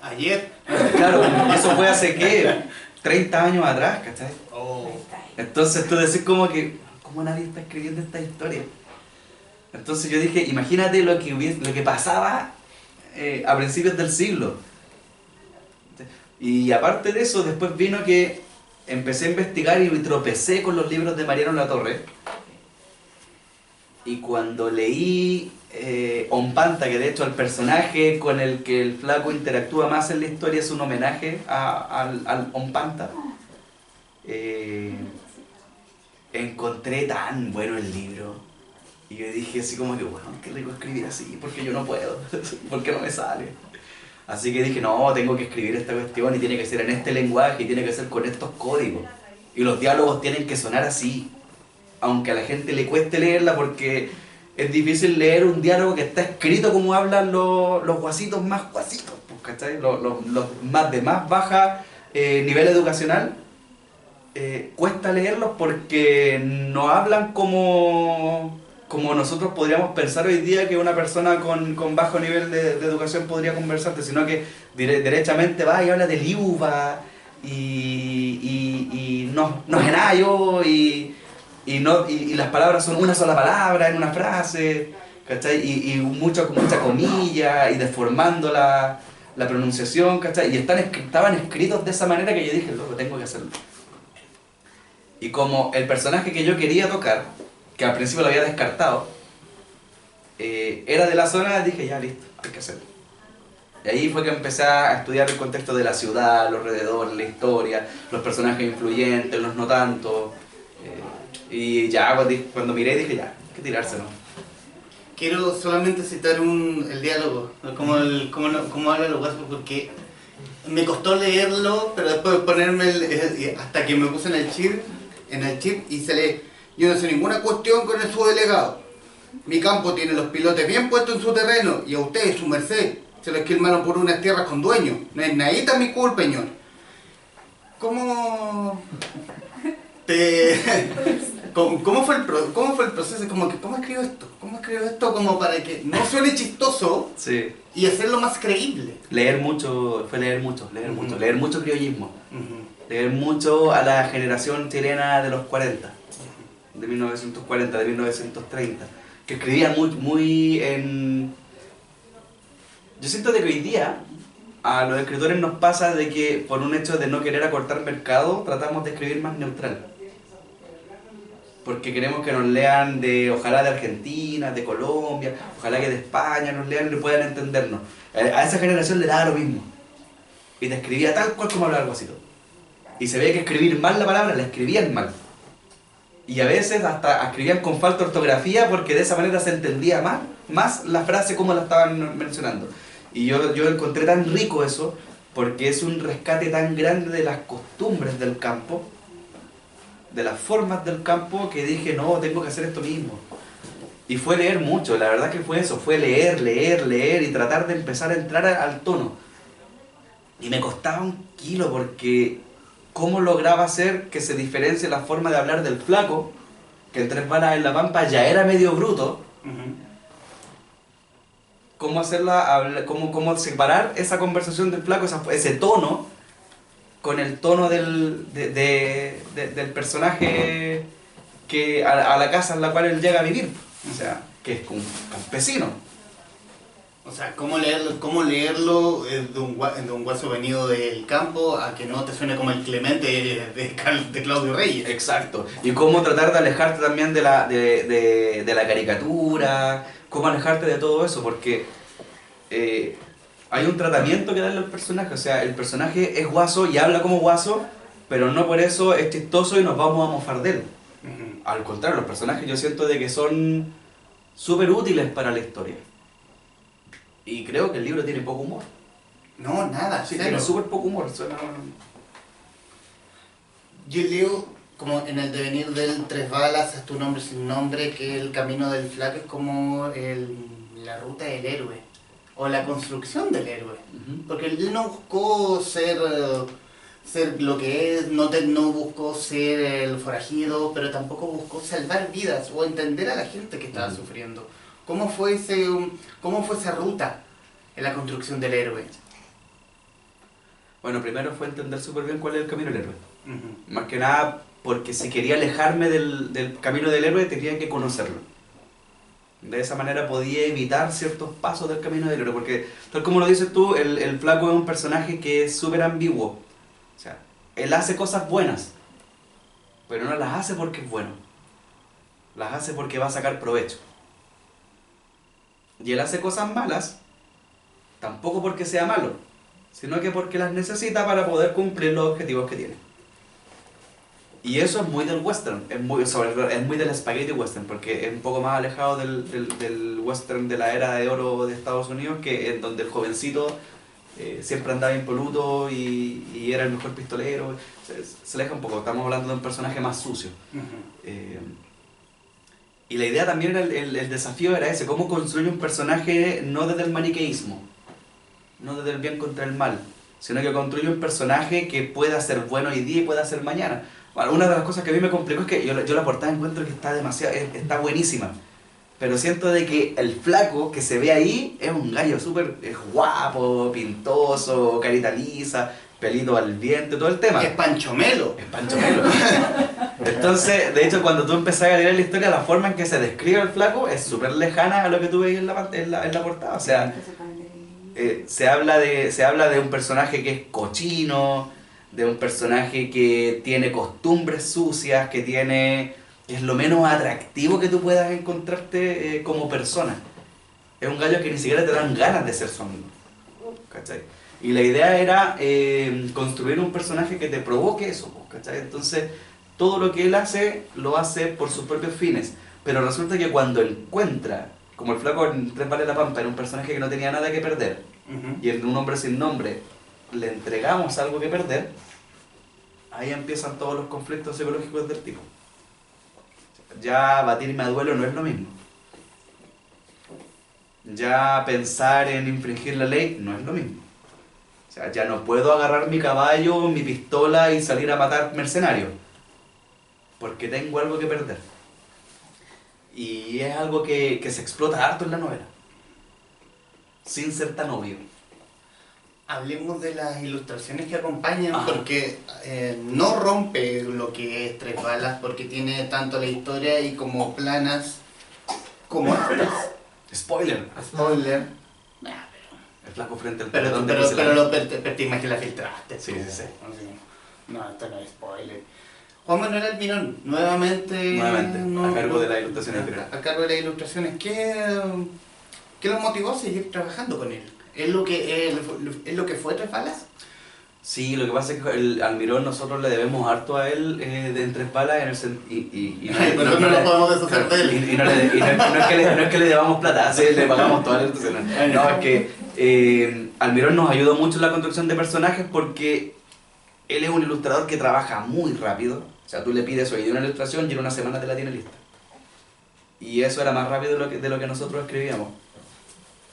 Ayer. Claro, eso fue hace, ¿qué? 30 años atrás, ¿cachai? Oh. Entonces tú decís como que, ¿cómo nadie está escribiendo esta historia? Entonces yo dije, imagínate lo que pasaba a principios del siglo. Y aparte de eso, después vino que empecé a investigar y tropecé con los libros de Mariano Latorre. Y cuando leí Ompanta, que de hecho el personaje con el que el flaco interactúa más en la historia es un homenaje al Ompanta, encontré tan bueno el libro. Y yo dije así como que, bueno, qué rico escribir así, porque yo no puedo, porque no me sale. Así que dije, no, tengo que escribir esta cuestión y tiene que ser en este lenguaje y tiene que ser con estos códigos. Y los diálogos tienen que sonar así, aunque a la gente le cueste leerla porque es difícil leer un diálogo que está escrito como hablan los guasitos más guasitos, ¿cachai? Los más de más baja nivel educacional. Cuesta leerlos porque no hablan como nosotros podríamos pensar hoy día que una persona con bajo nivel de educación podría conversarte, sino que derechamente va y habla del IUVA y no es nada yo y las palabras son una sola palabra en una frase, ¿cachai? Y mucha comilla y deformando la pronunciación, ¿cachai? Y estaban escritos de esa manera que yo dije, loco, tengo que hacerlo. Y como el personaje que yo quería tocar, que al principio lo había descartado, era de la zona, dije, ya, listo, hay que hacerlo. Y ahí fue que empecé a estudiar el contexto de la ciudad, los alrededores, la historia, los personajes influyentes, los no tanto. Y ya, cuando miré, dije, ya, hay que tirárselo. Quiero solamente citar el diálogo, cómo habla los guasos, porque me costó leerlo, pero después de ponerme hasta que me puse en el chip y se lee: yo no sé ninguna cuestión con el subdelegado. Mi campo tiene los pilotes bien puestos en su terreno y a ustedes, su merced, se los quilmaron por unas tierras con dueños. No es nadita mi culpa, señor. ¿Cómo fue el proceso? ¿Cómo escribo esto? ¿Cómo escribo esto como para que no suene chistoso? Sí. Y hacerlo más creíble? Leer mucho leer mucho criollismo. Leer mucho a la generación chilena de los 40, de 1940, de 1930, que escribían muy en... Yo siento de que hoy día a los escritores nos pasa de que por un hecho de no querer acortar mercado, tratamos de escribir más neutral. Porque queremos que nos lean ojalá de Argentina, de Colombia, ojalá que de España nos lean y puedan entendernos. A esa generación le daba lo mismo. Y te escribía tal cual como hablaba el guasito. Y se veía que escribir mal la palabra, la escribían mal. Y a veces hasta escribían con falta de ortografía porque de esa manera se entendía más la frase como la estaban mencionando. Y yo encontré tan rico eso porque es un rescate tan grande de las costumbres del campo, de las formas del campo, que dije, no, tengo que hacer esto mismo. Y fue leer mucho, la verdad que fue eso, fue leer y tratar de empezar a entrar al tono. Y me costaba un kilo porque cómo lograba hacer que se diferencie la forma de hablar del flaco, que en Tres Balas en la Pampa ya era medio bruto. Cómo separar esa conversación del flaco, ese tono, con el tono del personaje que a la casa en la cual él llega a vivir, o sea, que es un campesino. O sea, ¿cómo leerlo de un guaso venido del campo a que no te suene como el Clemente de Claudio Reyes? Exacto. Y cómo tratar de alejarte también de la caricatura, cómo alejarte de todo eso, porque hay un tratamiento que darle al personaje. O sea, el personaje es guaso y habla como guaso, pero no por eso es chistoso y nos vamos a mofar de él. Al contrario, los personajes yo siento de que son súper útiles para la historia. Y creo que el libro tiene poco humor. No, nada, Sí, cero. tiene súper poco humor. Yo leo como en el devenir del Tres Balas, hasta un hombre sin nombre, que el camino del flaco es como la ruta del héroe, o la construcción del héroe. Porque él no buscó ser lo que es, no buscó ser el forajido, pero tampoco buscó salvar vidas o entender a la gente que estaba sufriendo. ¿Cómo fue esa ruta en la construcción del héroe? Bueno, primero fue entender súper bien cuál es el camino del héroe. Más que nada, porque si quería alejarme del camino del héroe, tenía que conocerlo. De esa manera podía evitar ciertos pasos del camino del héroe, porque tal como lo dices tú, el flaco es un personaje que es súper ambiguo. O sea, él hace cosas buenas, pero no las hace porque es bueno. Las hace porque va a sacar provecho. Y él hace cosas malas, tampoco porque sea malo, sino que porque las necesita para poder cumplir los objetivos que tiene. Y eso es muy del western, es muy del spaghetti western, porque es un poco más alejado del western de la era de oro de Estados Unidos, que en donde el jovencito siempre andaba impoluto y era el mejor pistolero. Se aleja un poco, estamos hablando de un personaje más sucio. Y la idea también era, el desafío era ese, cómo construir un personaje no desde el maniqueísmo, no desde el bien contra el mal, sino que construye un personaje que pueda ser bueno hoy día y pueda ser mañana. Bueno, una de las cosas que a mí me complicó es que yo la portada encuentro que está buenísima, pero siento de que el flaco que se ve ahí es un gallo súper guapo, pintoso, carita lisa, pelito al viento, todo el tema. Es Pancho Melo. Es Pancho Melo. Entonces, de hecho, cuando tú empezás a leer la historia, la forma en que se describe el flaco es súper lejana a lo que tú veis en la portada. O sea, se habla de un personaje que es cochino, de un personaje que tiene costumbres sucias, que es lo menos atractivo que tú puedas encontrarte como persona. Es un gallo que ni siquiera te dan ganas de ser su amigo. ¿Cachai? Y la idea era construir un personaje que te provoque eso, ¿cachai? Entonces, todo lo que él hace, lo hace por sus propios fines. Pero resulta que cuando encuentra, como el flaco en Tres Balas de la Pampa, era un personaje que no tenía nada que perder, y en Un hombre sin nombre le entregamos algo que perder, ahí empiezan todos los conflictos psicológicos del tipo. Ya batirme a duelo no es lo mismo. Ya pensar en infringir la ley no es lo mismo. O sea, ya no puedo agarrar mi caballo, mi pistola y salir a matar mercenarios, porque tengo algo que perder. Y es algo que se explota harto en la novela, sin ser tan obvio. Hablemos de las ilustraciones que acompañan, porque no rompe lo que es Tres Balas, porque tiene tanto la historia y como planas como estas. Spoiler. Spoiler. El flaco frente al Pero te imaginas que la filtraste. Sí. No, esto no es spoiler. Juan Manuel Almirón, nuevamente a cargo de las ilustraciones. A cargo de las ilustraciones. ¿Qué lo motivó a seguir trabajando con él? ¿Es lo que fue Tres Balas? Sí, lo que pasa es que el Almirón nosotros le debemos harto a él en Tres Balas pero no lo podemos deshacer de él. Y no es que le debamos plata, así le pagamos todas las ilustraciones. No, es que Almirón nos ayudó mucho en la construcción de personajes porque él es un ilustrador que trabaja muy rápido. O sea, tú le pides hoy una ilustración y en una semana te la tiene lista. Y eso era más rápido de lo que nosotros escribíamos.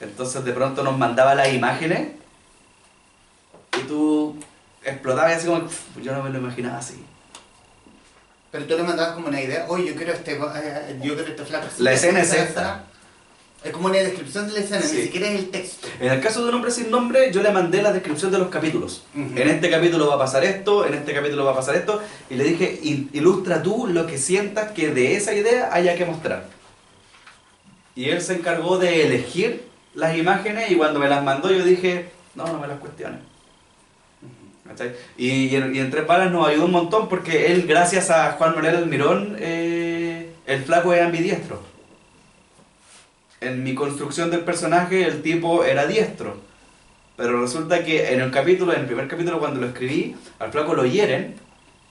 Entonces de pronto nos mandaba las imágenes y tú explotabas y así como, yo no me lo imaginaba así. Pero tú le mandabas como una idea, oye, yo quiero este flaco. La escena es esta. Es como una descripción de la escena, Sí. ni siquiera es el texto. En el caso de Un hombre sin nombre, yo le mandé la descripción de los capítulos. En este capítulo va a pasar esto, en este capítulo va a pasar esto, y le dije, ilustra tú lo que sientas que de esa idea haya que mostrar. Y él se encargó de elegir las imágenes, y cuando me las mandó yo dije, no me las cuestiones. ¿Cachai? Y en Tres Balas nos ayudó un montón porque él, gracias a Juan Manuel Almirón, el flaco es ambidiestro. En mi construcción del personaje el tipo era diestro, pero resulta que en el primer capítulo cuando lo escribí, al flaco lo hieren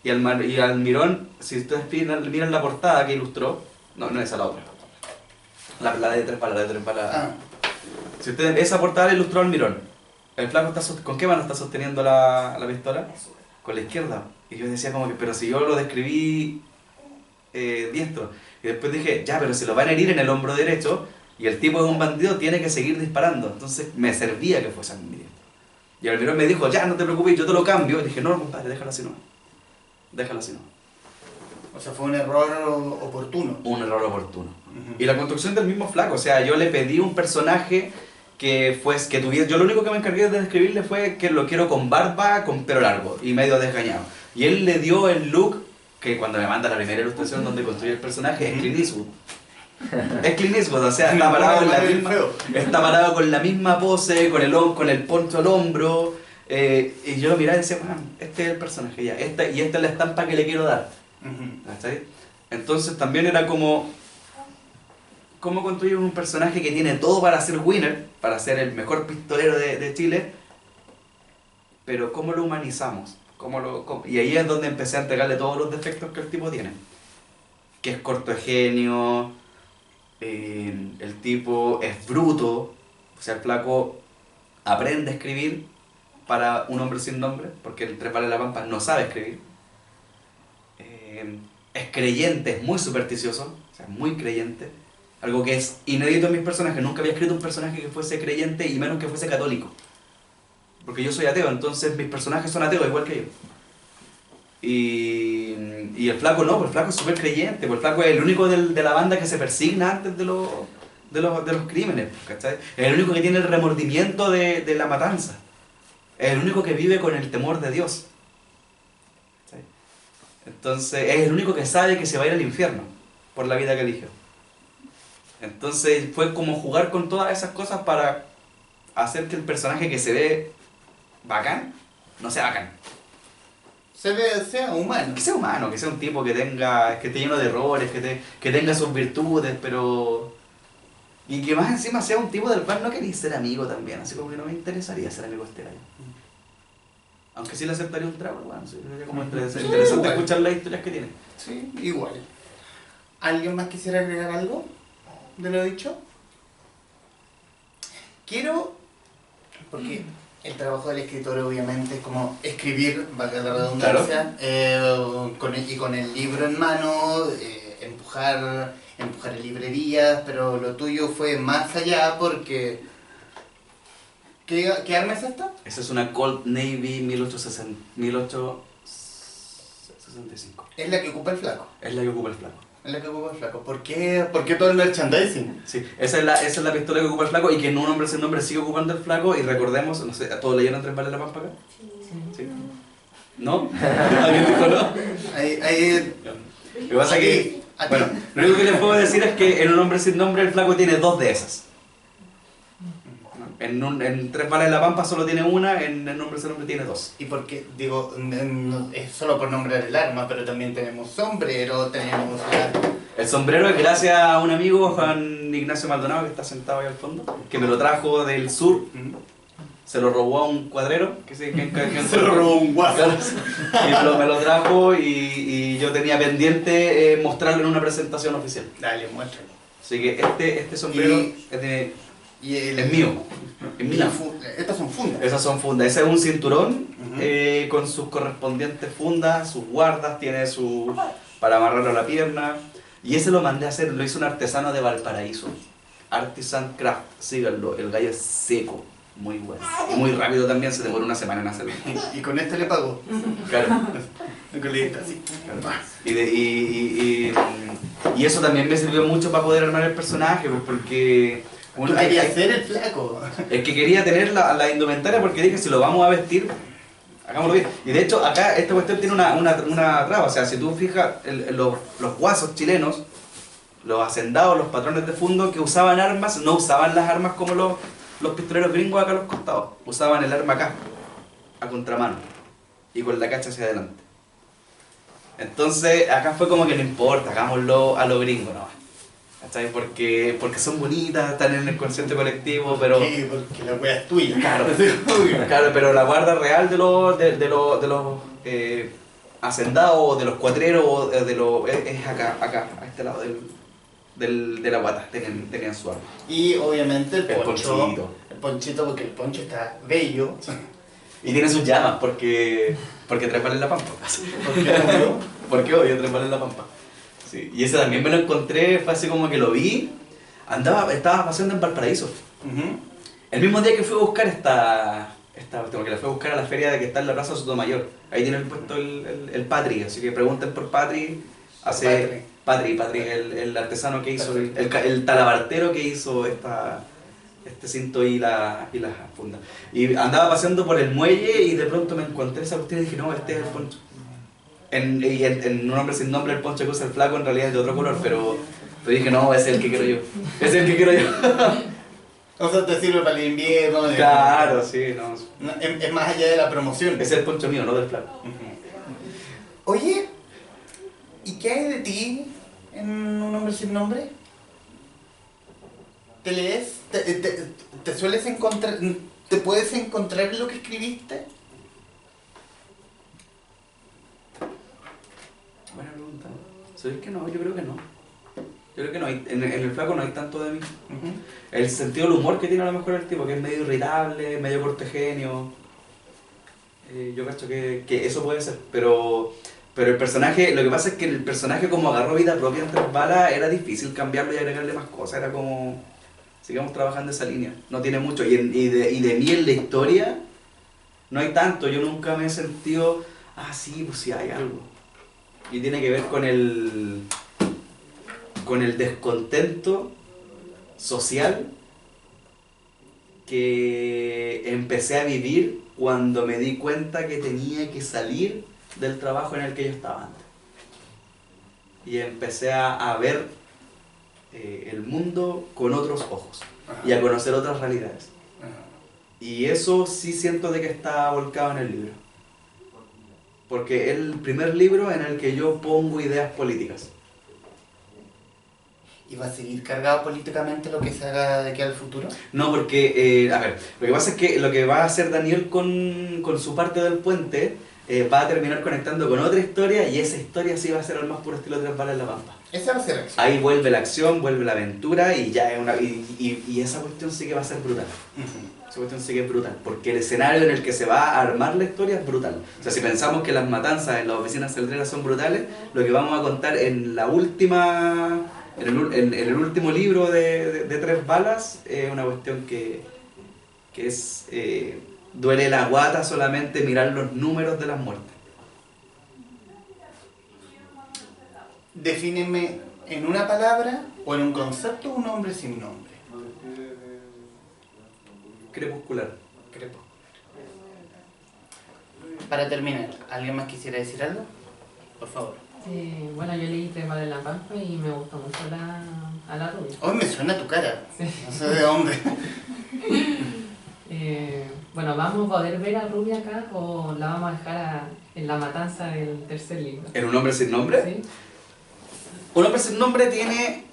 y Almirón, si ustedes miran la portada que ilustró, no esa, la otra, la de Tres Balas. Si ustedes, esa portada la ilustró Almirón. El flaco ¿con qué mano está sosteniendo la pistola? con la izquierda. Y yo decía como que, pero si yo lo describí diestro. Y después dije, ya, pero si lo van a herir en el hombro derecho y el tipo es un bandido, tiene que seguir disparando. Entonces me servía que fuese ambidiestro. Y el almirón me dijo, ya, no te preocupes, yo te lo cambio. Y dije, no, compadre, déjalo así no. Déjalo así no. O sea, fue un error oportuno. Un error oportuno. Y la construcción del mismo flaco, o sea, yo le pedí un personaje que tuviera, yo lo único que me encargué de describirle fue que lo quiero con barba, con pelo largo y medio desgañado. Y él le dio el look que cuando me manda la primera ilustración donde construye el personaje es Clint Eastwood. Es Clint Eastwood, o sea, está parado, está parado con la misma pose, con el poncho al hombro. Y yo lo miraba y decía, bueno, este es el personaje ya, esta es la estampa que le quiero dar. ¿Cachai? Entonces también era como cómo construir un personaje que tiene todo para ser winner, para ser el mejor pistolero de Chile, pero cómo lo humanizamos. Y ahí es donde empecé a entregarle todos los defectos que el tipo tiene, que es corto de genio, el tipo es bruto, o sea, el flaco aprende a escribir para un hombre sin nombre, porque el Tres Palas de la Pampa no sabe escribir. Es creyente, es muy supersticioso, o sea, muy creyente. Algo que es inédito en mis personajes. Nunca había escrito un personaje que fuese creyente y menos que fuese católico. Porque yo soy ateo, entonces mis personajes son ateos igual que yo. Y el flaco no, pues el flaco es súper creyente, pues el flaco es el único de la banda que se persigna antes de los crímenes, ¿cachai? Es el único que tiene el remordimiento de la matanza. Es el único que vive con el temor de Dios. Entonces es el único que sabe que se va a ir al infierno por la vida que eligió. Entonces fue como jugar con todas esas cosas para hacer que el personaje que se ve bacán, no sea bacán. Sea humano. Que sea humano, que sea un tipo que esté lleno de errores, que tenga sus virtudes, pero... Y que más encima sea un tipo del cual no quería ser amigo también, así como que no me interesaría ser amigo de este gallo. Aunque sí le aceptaría un trago, bueno, sí, sería como interesante escuchar las historias que tiene. Sí, igual. ¿Alguien más quisiera agregar algo de lo dicho? Quiero, porque el trabajo del escritor obviamente es como escribir, valga la redundancia, con el libro en mano, empujar en librerías, pero lo tuyo fue más allá porque... ¿Qué arma es esta? Esa es una Colt Navy 1865. Es la que ocupa el flaco. Es la que ocupa el flaco. Es la que ocupa el flaco. ¿Por qué todo el merchandising? Sí, esa es la pistola que ocupa el flaco y que en Un Hombre Sin Nombre sigue ocupando el flaco. Y recordemos, no sé, ¿todos leyeron Tres Palas de la Pampa acá? Sí. ¿No? ¿Alguien dijo no? Lo que pasa es que, bueno, lo único que les puedo decir es que en Un Hombre Sin Nombre el flaco tiene dos de esas. En Tres Balas de la Pampa solo tiene una, en El Nombre Sin Nombre tiene dos. Y porque, digo, es solo por nombrar el arma, pero también tenemos sombrero, tenemos... El sombrero es gracias a un amigo, Juan Ignacio Maldonado, que está sentado ahí al fondo, que me lo trajo del sur. Se lo robó a un cuadrero, se lo robó un guaso. Y me lo trajo y yo tenía pendiente mostrarlo en una presentación oficial. Dale, muéstralo. Así que este sombrero es mío. Es mío. Estas son fundas. Esas son fundas. Ese es un cinturón con sus correspondientes fundas, sus guardas, tiene para amarrarlo a la pierna. Y ese lo mandé a hacer, lo hizo un artesano de Valparaíso. Artisan Craft, síganlo, el gallo es seco, muy bueno. Y muy rápido también, se demoró una semana en hacerlo. Y con este le pagó. Claro. Así. Claro. Y eso también me sirvió mucho para poder armar el personaje, pues porque... Tú querías ser el flaco. Es que quería tener la indumentaria porque dije, si lo vamos a vestir, hagámoslo bien. Y de hecho, acá esta cuestión tiene una traba. O sea, si tú fijas, los guasos chilenos, los hacendados, los patrones de fondo que usaban armas, no usaban las armas como los pistoleros gringos acá a los costados. Usaban el arma acá, a contramano, y con la cacha hacia adelante. Entonces, acá fue como que no importa, hagámoslo a lo gringo nomás. ¿Cachai? Porque son bonitas, están en el consciente colectivo, pero... Sí, porque la wea es tuya. Claro, claro, pero la guarda real de los hacendados, de los cuatreros, es acá, a este lado de la guata, tenían su arma. Y obviamente el ponchito. El ponchito, porque el poncho está bello. Y tiene sus llamas, porque Tres Palas en la Pampa. ¿Por qué no? Porque obvio, Tres Palas en la Pampa. Sí. Y ese también me lo encontré, fue así como que lo vi. Estaba paseando en Valparaíso. Ujú. El mismo día que fui a buscar que la fui a buscar a la feria de que está en la Plaza Sotomayor. Ahí tiene el puesto el Patri, así que pregunten por Patri. Patri, el artesano que hizo, el talabartero que hizo este cinto y la funda. Y andaba paseando por el muelle y de pronto me encontré esa cuestión y dije, no, este es el poncho. En Un Hombre Sin Nombre, el poncho que usa el flaco en realidad es de otro color, pero dije, no, ese es el que quiero yo. Ese es el que quiero yo. O sea, te sirve para el invierno. Claro, sí, no. Es más allá de la promoción. Ese es el poncho mío, no del flaco. Ujú. Oye, ¿y qué hay de ti en Un Hombre Sin Nombre? ¿Te lees? ¿Te sueles encontrar? ¿Te puedes encontrar en lo que escribiste? Buena pregunta. ¿Sabes que no? Yo creo que no. Yo creo que no. En el flaco no hay tanto de mí. Ujú. El sentido del humor que tiene a lo mejor el tipo, que es medio irritable, medio cortegenio. Yo cacho que eso puede ser. Pero el personaje, lo que pasa es que el personaje como agarró vida propia en Tres Balas, era difícil cambiarlo y agregarle más cosas. Era como, sigamos trabajando esa línea. No tiene mucho. Y de mí en la historia no hay tanto. Yo nunca me he sentido, sí, pues sí hay algo. Y tiene que ver con el descontento social que empecé a vivir cuando me di cuenta que tenía que salir del trabajo en el que yo estaba antes. Y empecé a ver el mundo con otros ojos y a conocer otras realidades. Y eso sí siento de que está volcado en el libro. Porque es el primer libro en el que yo pongo ideas políticas. ¿Y va a seguir cargado políticamente lo que se haga de aquí al futuro? No, porque, a ver, lo que pasa es que lo que va a hacer Daniel con su parte del puente va a terminar conectando con otra historia y esa historia sí va a ser al más puro estilo Tres Balas en la Pampa. Esa va a ser acción. Ahí vuelve la acción, vuelve la aventura y ya es una... Y esa cuestión sí que va a ser brutal. Ujú. Esa cuestión sí que es brutal, porque el escenario en el que se va a armar la historia es brutal. O sea, si pensamos que las matanzas en las oficinas celdreras son brutales, lo que vamos a contar en la última... En el último libro de Tres Balas es una cuestión que es... duele la guata solamente mirar los números de las muertes. Defíneme en una palabra o en un concepto Un Hombre Sin Nombre. Crepuscular. Para terminar, ¿alguien más quisiera decir algo? Por favor. Bueno, yo leí Tres Balas en la Pampa y me gustó mucho a la rubia. Hoy me suena tu cara. Sí. No sé de dónde. Bueno, ¿vamos a poder ver a Rubia acá o la vamos a dejar en la matanza del tercer libro? ¿En Un Hombre Sin Nombre? ¿Sí? Un Hombre Sin Nombre tiene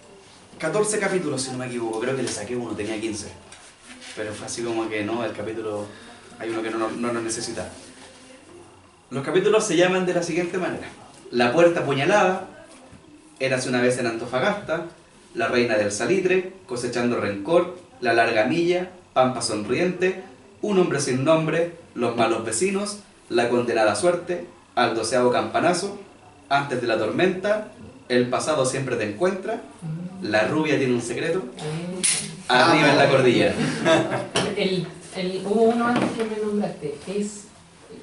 14 capítulos, si no me equivoco. Creo que le saqué uno, tenía 15. Pero fue así como que no, el capítulo... Hay uno que no lo necesita. Los capítulos se llaman de la siguiente manera. La puerta apuñalada, Érase una vez en Antofagasta, La reina del salitre, Cosechando rencor, La larga milla, Pampa sonriente, Un hombre sin nombre, Los malos vecinos, La condenada suerte, Al 12º campanazo, Antes de la tormenta, El pasado siempre te encuentra, La rubia tiene un secreto, Arriba en la cordillera. Hubo uno antes que me nombraste.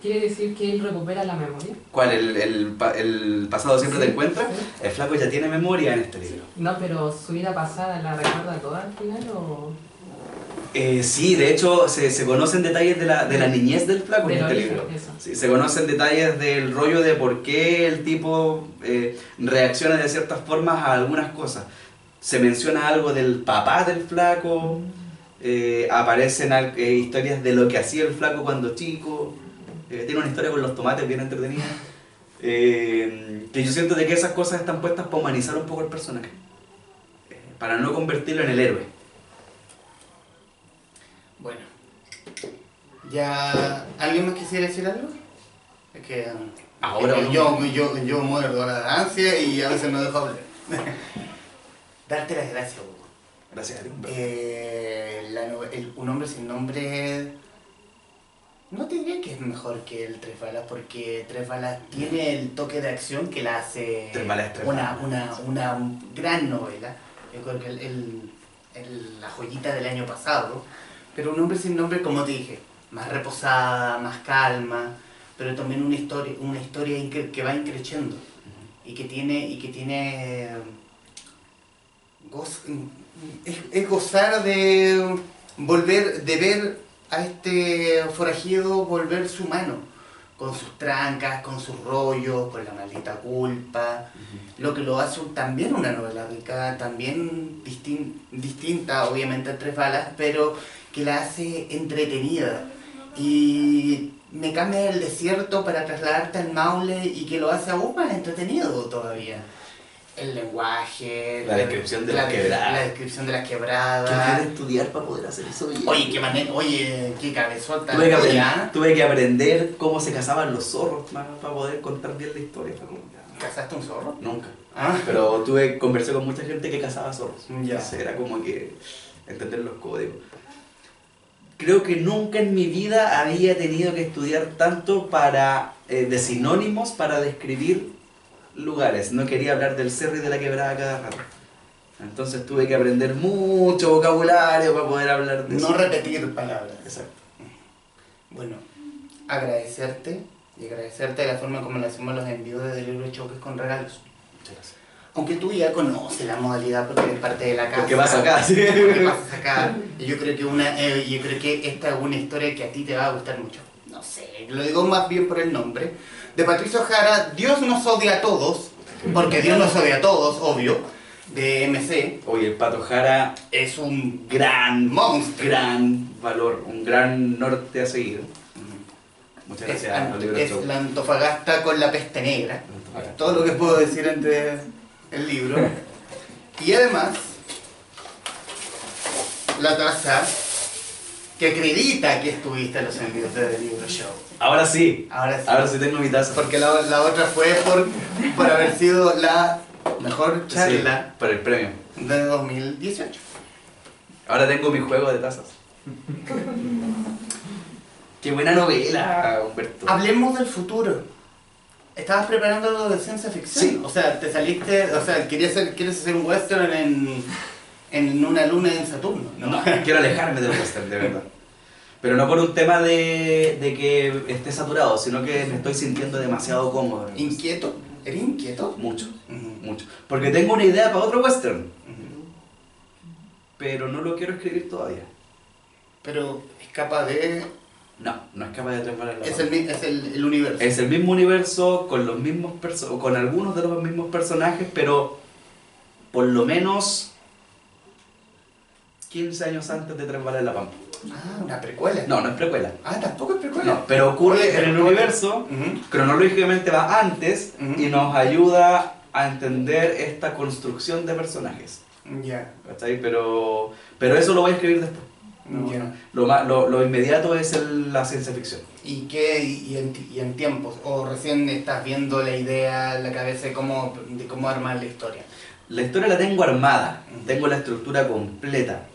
¿Quiere decir que él recupera la memoria? ¿Cuál? ¿El pasado siempre te encuentra? Sí. El flaco ya tiene memoria en este libro. No, pero su vida pasada la recuerda toda al final o... Sí, de hecho se conocen detalles de la niñez del flaco en Del este origen, libro. eso. Sí, se conocen detalles del rollo de por qué el tipo reacciona de ciertas formas a algunas cosas. Se menciona algo del papá del flaco, aparecen historias de lo que hacía el flaco cuando chico. Tiene una historia con los tomates bien entretenida. Que yo siento de que esas cosas están puestas para humanizar un poco el personaje. Para no convertirlo en el héroe. Bueno. ¿Ya alguien más quisiera decir algo? Es que Ahora es que yo muerdo la ansia y a veces no dejo hablar. Darte las gracias, Hugo. Gracias a ti. Un hombre sin nombre... No te diría que es es mejor que el Tres Balas porque Tres Balas tiene el toque de acción que la hace Tres Balas, Tres una Balas. gran novela. Yo creo que la joyita del año pasado, pero Un hombre sin nombre, como te dije, más reposada, más calma, pero también una historia que va increciendo y que tiene es gozar de ver a este forajido volverse humano, con sus trancas, con sus rollos, con la maldita culpa, lo que lo hace también una novela rica, también distinta obviamente a Tres Balas, pero que la hace entretenida. Y me cambia el desierto para trasladarte al Maule y que lo hace aún más entretenido todavía. El lenguaje, La descripción de las quebradas. La descripción de las ¿Quién quebradas. quiere estudiar para poder hacer eso bien? Oye, qué cabezota. Tuve que aprender cómo se cazaban los zorros para poder contar bien la historia. Fue como, ya, ¿Cazaste un zorro? nunca. Ah, Pero conversé con mucha gente que cazaba zorros. Ya. Entonces era como que entender los códigos. Creo que nunca en mi vida había tenido que estudiar tanto de sinónimos para describir lugares. No quería hablar del cerro y de la quebrada cada rato. Entonces tuve que aprender mucho vocabulario para poder hablar de eso. no repetir palabras. Exacto. Bueno, agradecerte y agradecerte de la forma como le hacemos los envíos de Delirio de Choques con regalos. Muchas gracias. Aunque tú ya conoces la modalidad porque eres parte de la casa. Porque vas acá, sí. Porque pasas acá. Y yo creo que esta es una historia que a ti te va a gustar mucho. No sé, lo digo más bien por el nombre. De Patricio Jara, Dios nos odia a todos, porque Dios nos odia a todos, obvio. De MC, Oye, el Pato Jara, es un gran monstruo. gran valor, un gran norte a seguir. Muchas gracias a los libros Es Show. la Antofagasta con la peste negra. Antofagasta. Todo lo que puedo decir entre el libro. Y además, la taza que acredita que estuviste en los envíos del libro show. Ahora sí. Ahora sí. Tengo mi taza. Porque la otra fue por haber sido la mejor charla Sí, por el premio. de 2018. Ahora tengo mi juego de tazas. Qué buena novela, Humberto. Hablemos del futuro. ¿Estabas preparando algo de ciencia ficción? Sí. O sea, quieres hacer un western en una luna en Saturno, ¿no? No, quiero alejarme del western, de verdad. Pero no por un tema de que esté saturado, sino que me estoy sintiendo demasiado cómodo. en el western. ¿Inquieto? ¿Eres inquieto? Mucho, Ujú. mucho. Porque tengo una idea para otro western, Ujú. pero no lo quiero escribir todavía. Pero es capaz de... No es capaz de transformar en la Es mano. el universo. Es el mismo universo, con los mismos con algunos de los mismos personajes, pero por lo menos 15 años antes de Tres Balas en la Pampa. Ah, una precuela. No es precuela. Ah, tampoco es precuela. No, pero ocurre Oye, en el pero- universo, Ujú. cronológicamente va antes Ujú. y nos ayuda a entender esta construcción de personajes. Ya. ¿Cachai? Pero eso lo voy a escribir después. No, Ya. lo inmediato es la ciencia ficción. ¿Y qué? Y en tiempos? ¿O recién estás viendo la idea, la cabeza de cómo armar la historia? La historia la tengo armada, tengo la estructura completa.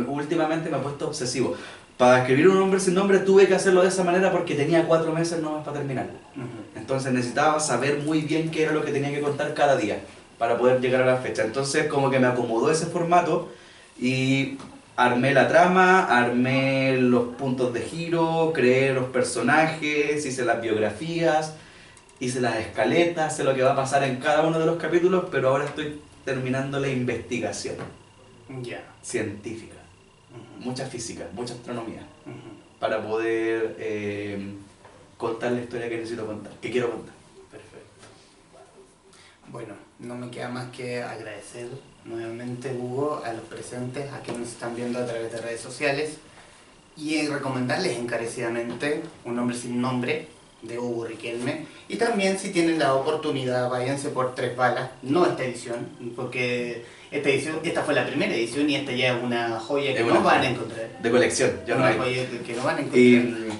Últimamente me he puesto obsesivo. Para escribir Un hombre sin nombre tuve que hacerlo de esa manera porque tenía 4 meses nomás para terminarlo. Ujú. Entonces necesitaba saber muy bien qué era lo que tenía que contar cada día para poder llegar a la fecha. Entonces como que me acomodó ese formato y armé la trama, armé los puntos de giro, creé los personajes, hice las biografías, hice las escaletas, sé lo que va a pasar en cada uno de los capítulos, pero ahora estoy terminando la investigación Ya. científica. Ujú. Mucha física, mucha astronomía, Ujú. para poder contar la historia que necesito contar, que quiero contar. Perfecto. Bueno, no me queda más que agradecer nuevamente, Hugo, a los presentes, a quienes nos están viendo a través de redes sociales y recomendarles encarecidamente Un hombre sin nombre de Hugo Riquelme. Y también, si tienen la oportunidad, váyanse por Tres Balas, no esta edición, porque esta fue la primera edición y esta ya es una joya que Es no una van a joya. encontrar. De colección, ya no Una hay. joya que no van a encontrar.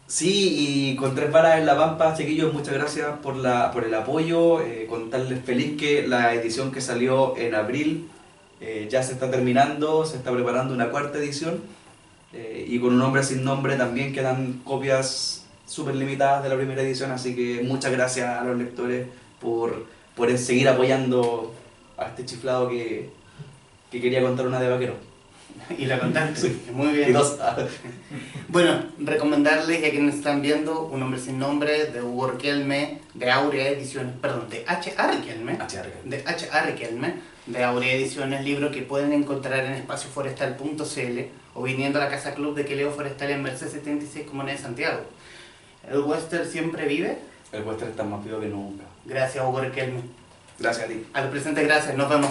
Sí, y con Tres Balas en la Pampa, chiquillos, muchas gracias por el apoyo. Contarles feliz que la edición que salió en abril ya se está terminando, se está preparando una 4ª edición. Y con Un hombre sin nombre también quedan copias súper limitadas de la primera edición, así que muchas gracias a los lectores por seguir apoyando a este chiflado que quería contar una de vaquero. Y la contaste. Sí. Muy Y bien. dos. Bueno, recomendarles a quienes están viendo Un hombre sin nombre de Hugo Riquelme, de Aurea Ediciones, perdón, de H.A. Riquelme, de H.A. Riquelme, de Aurea Ediciones, libro que pueden encontrar en espacioforestal.cl o viniendo a la Casa Club de Queleo Forestal en Merced 76, Comuna de Santiago. El western siempre vive. El western está más vivo que nunca. Gracias, Hugo Riquelme. Gracias a ti. A los presentes, gracias. Nos vemos.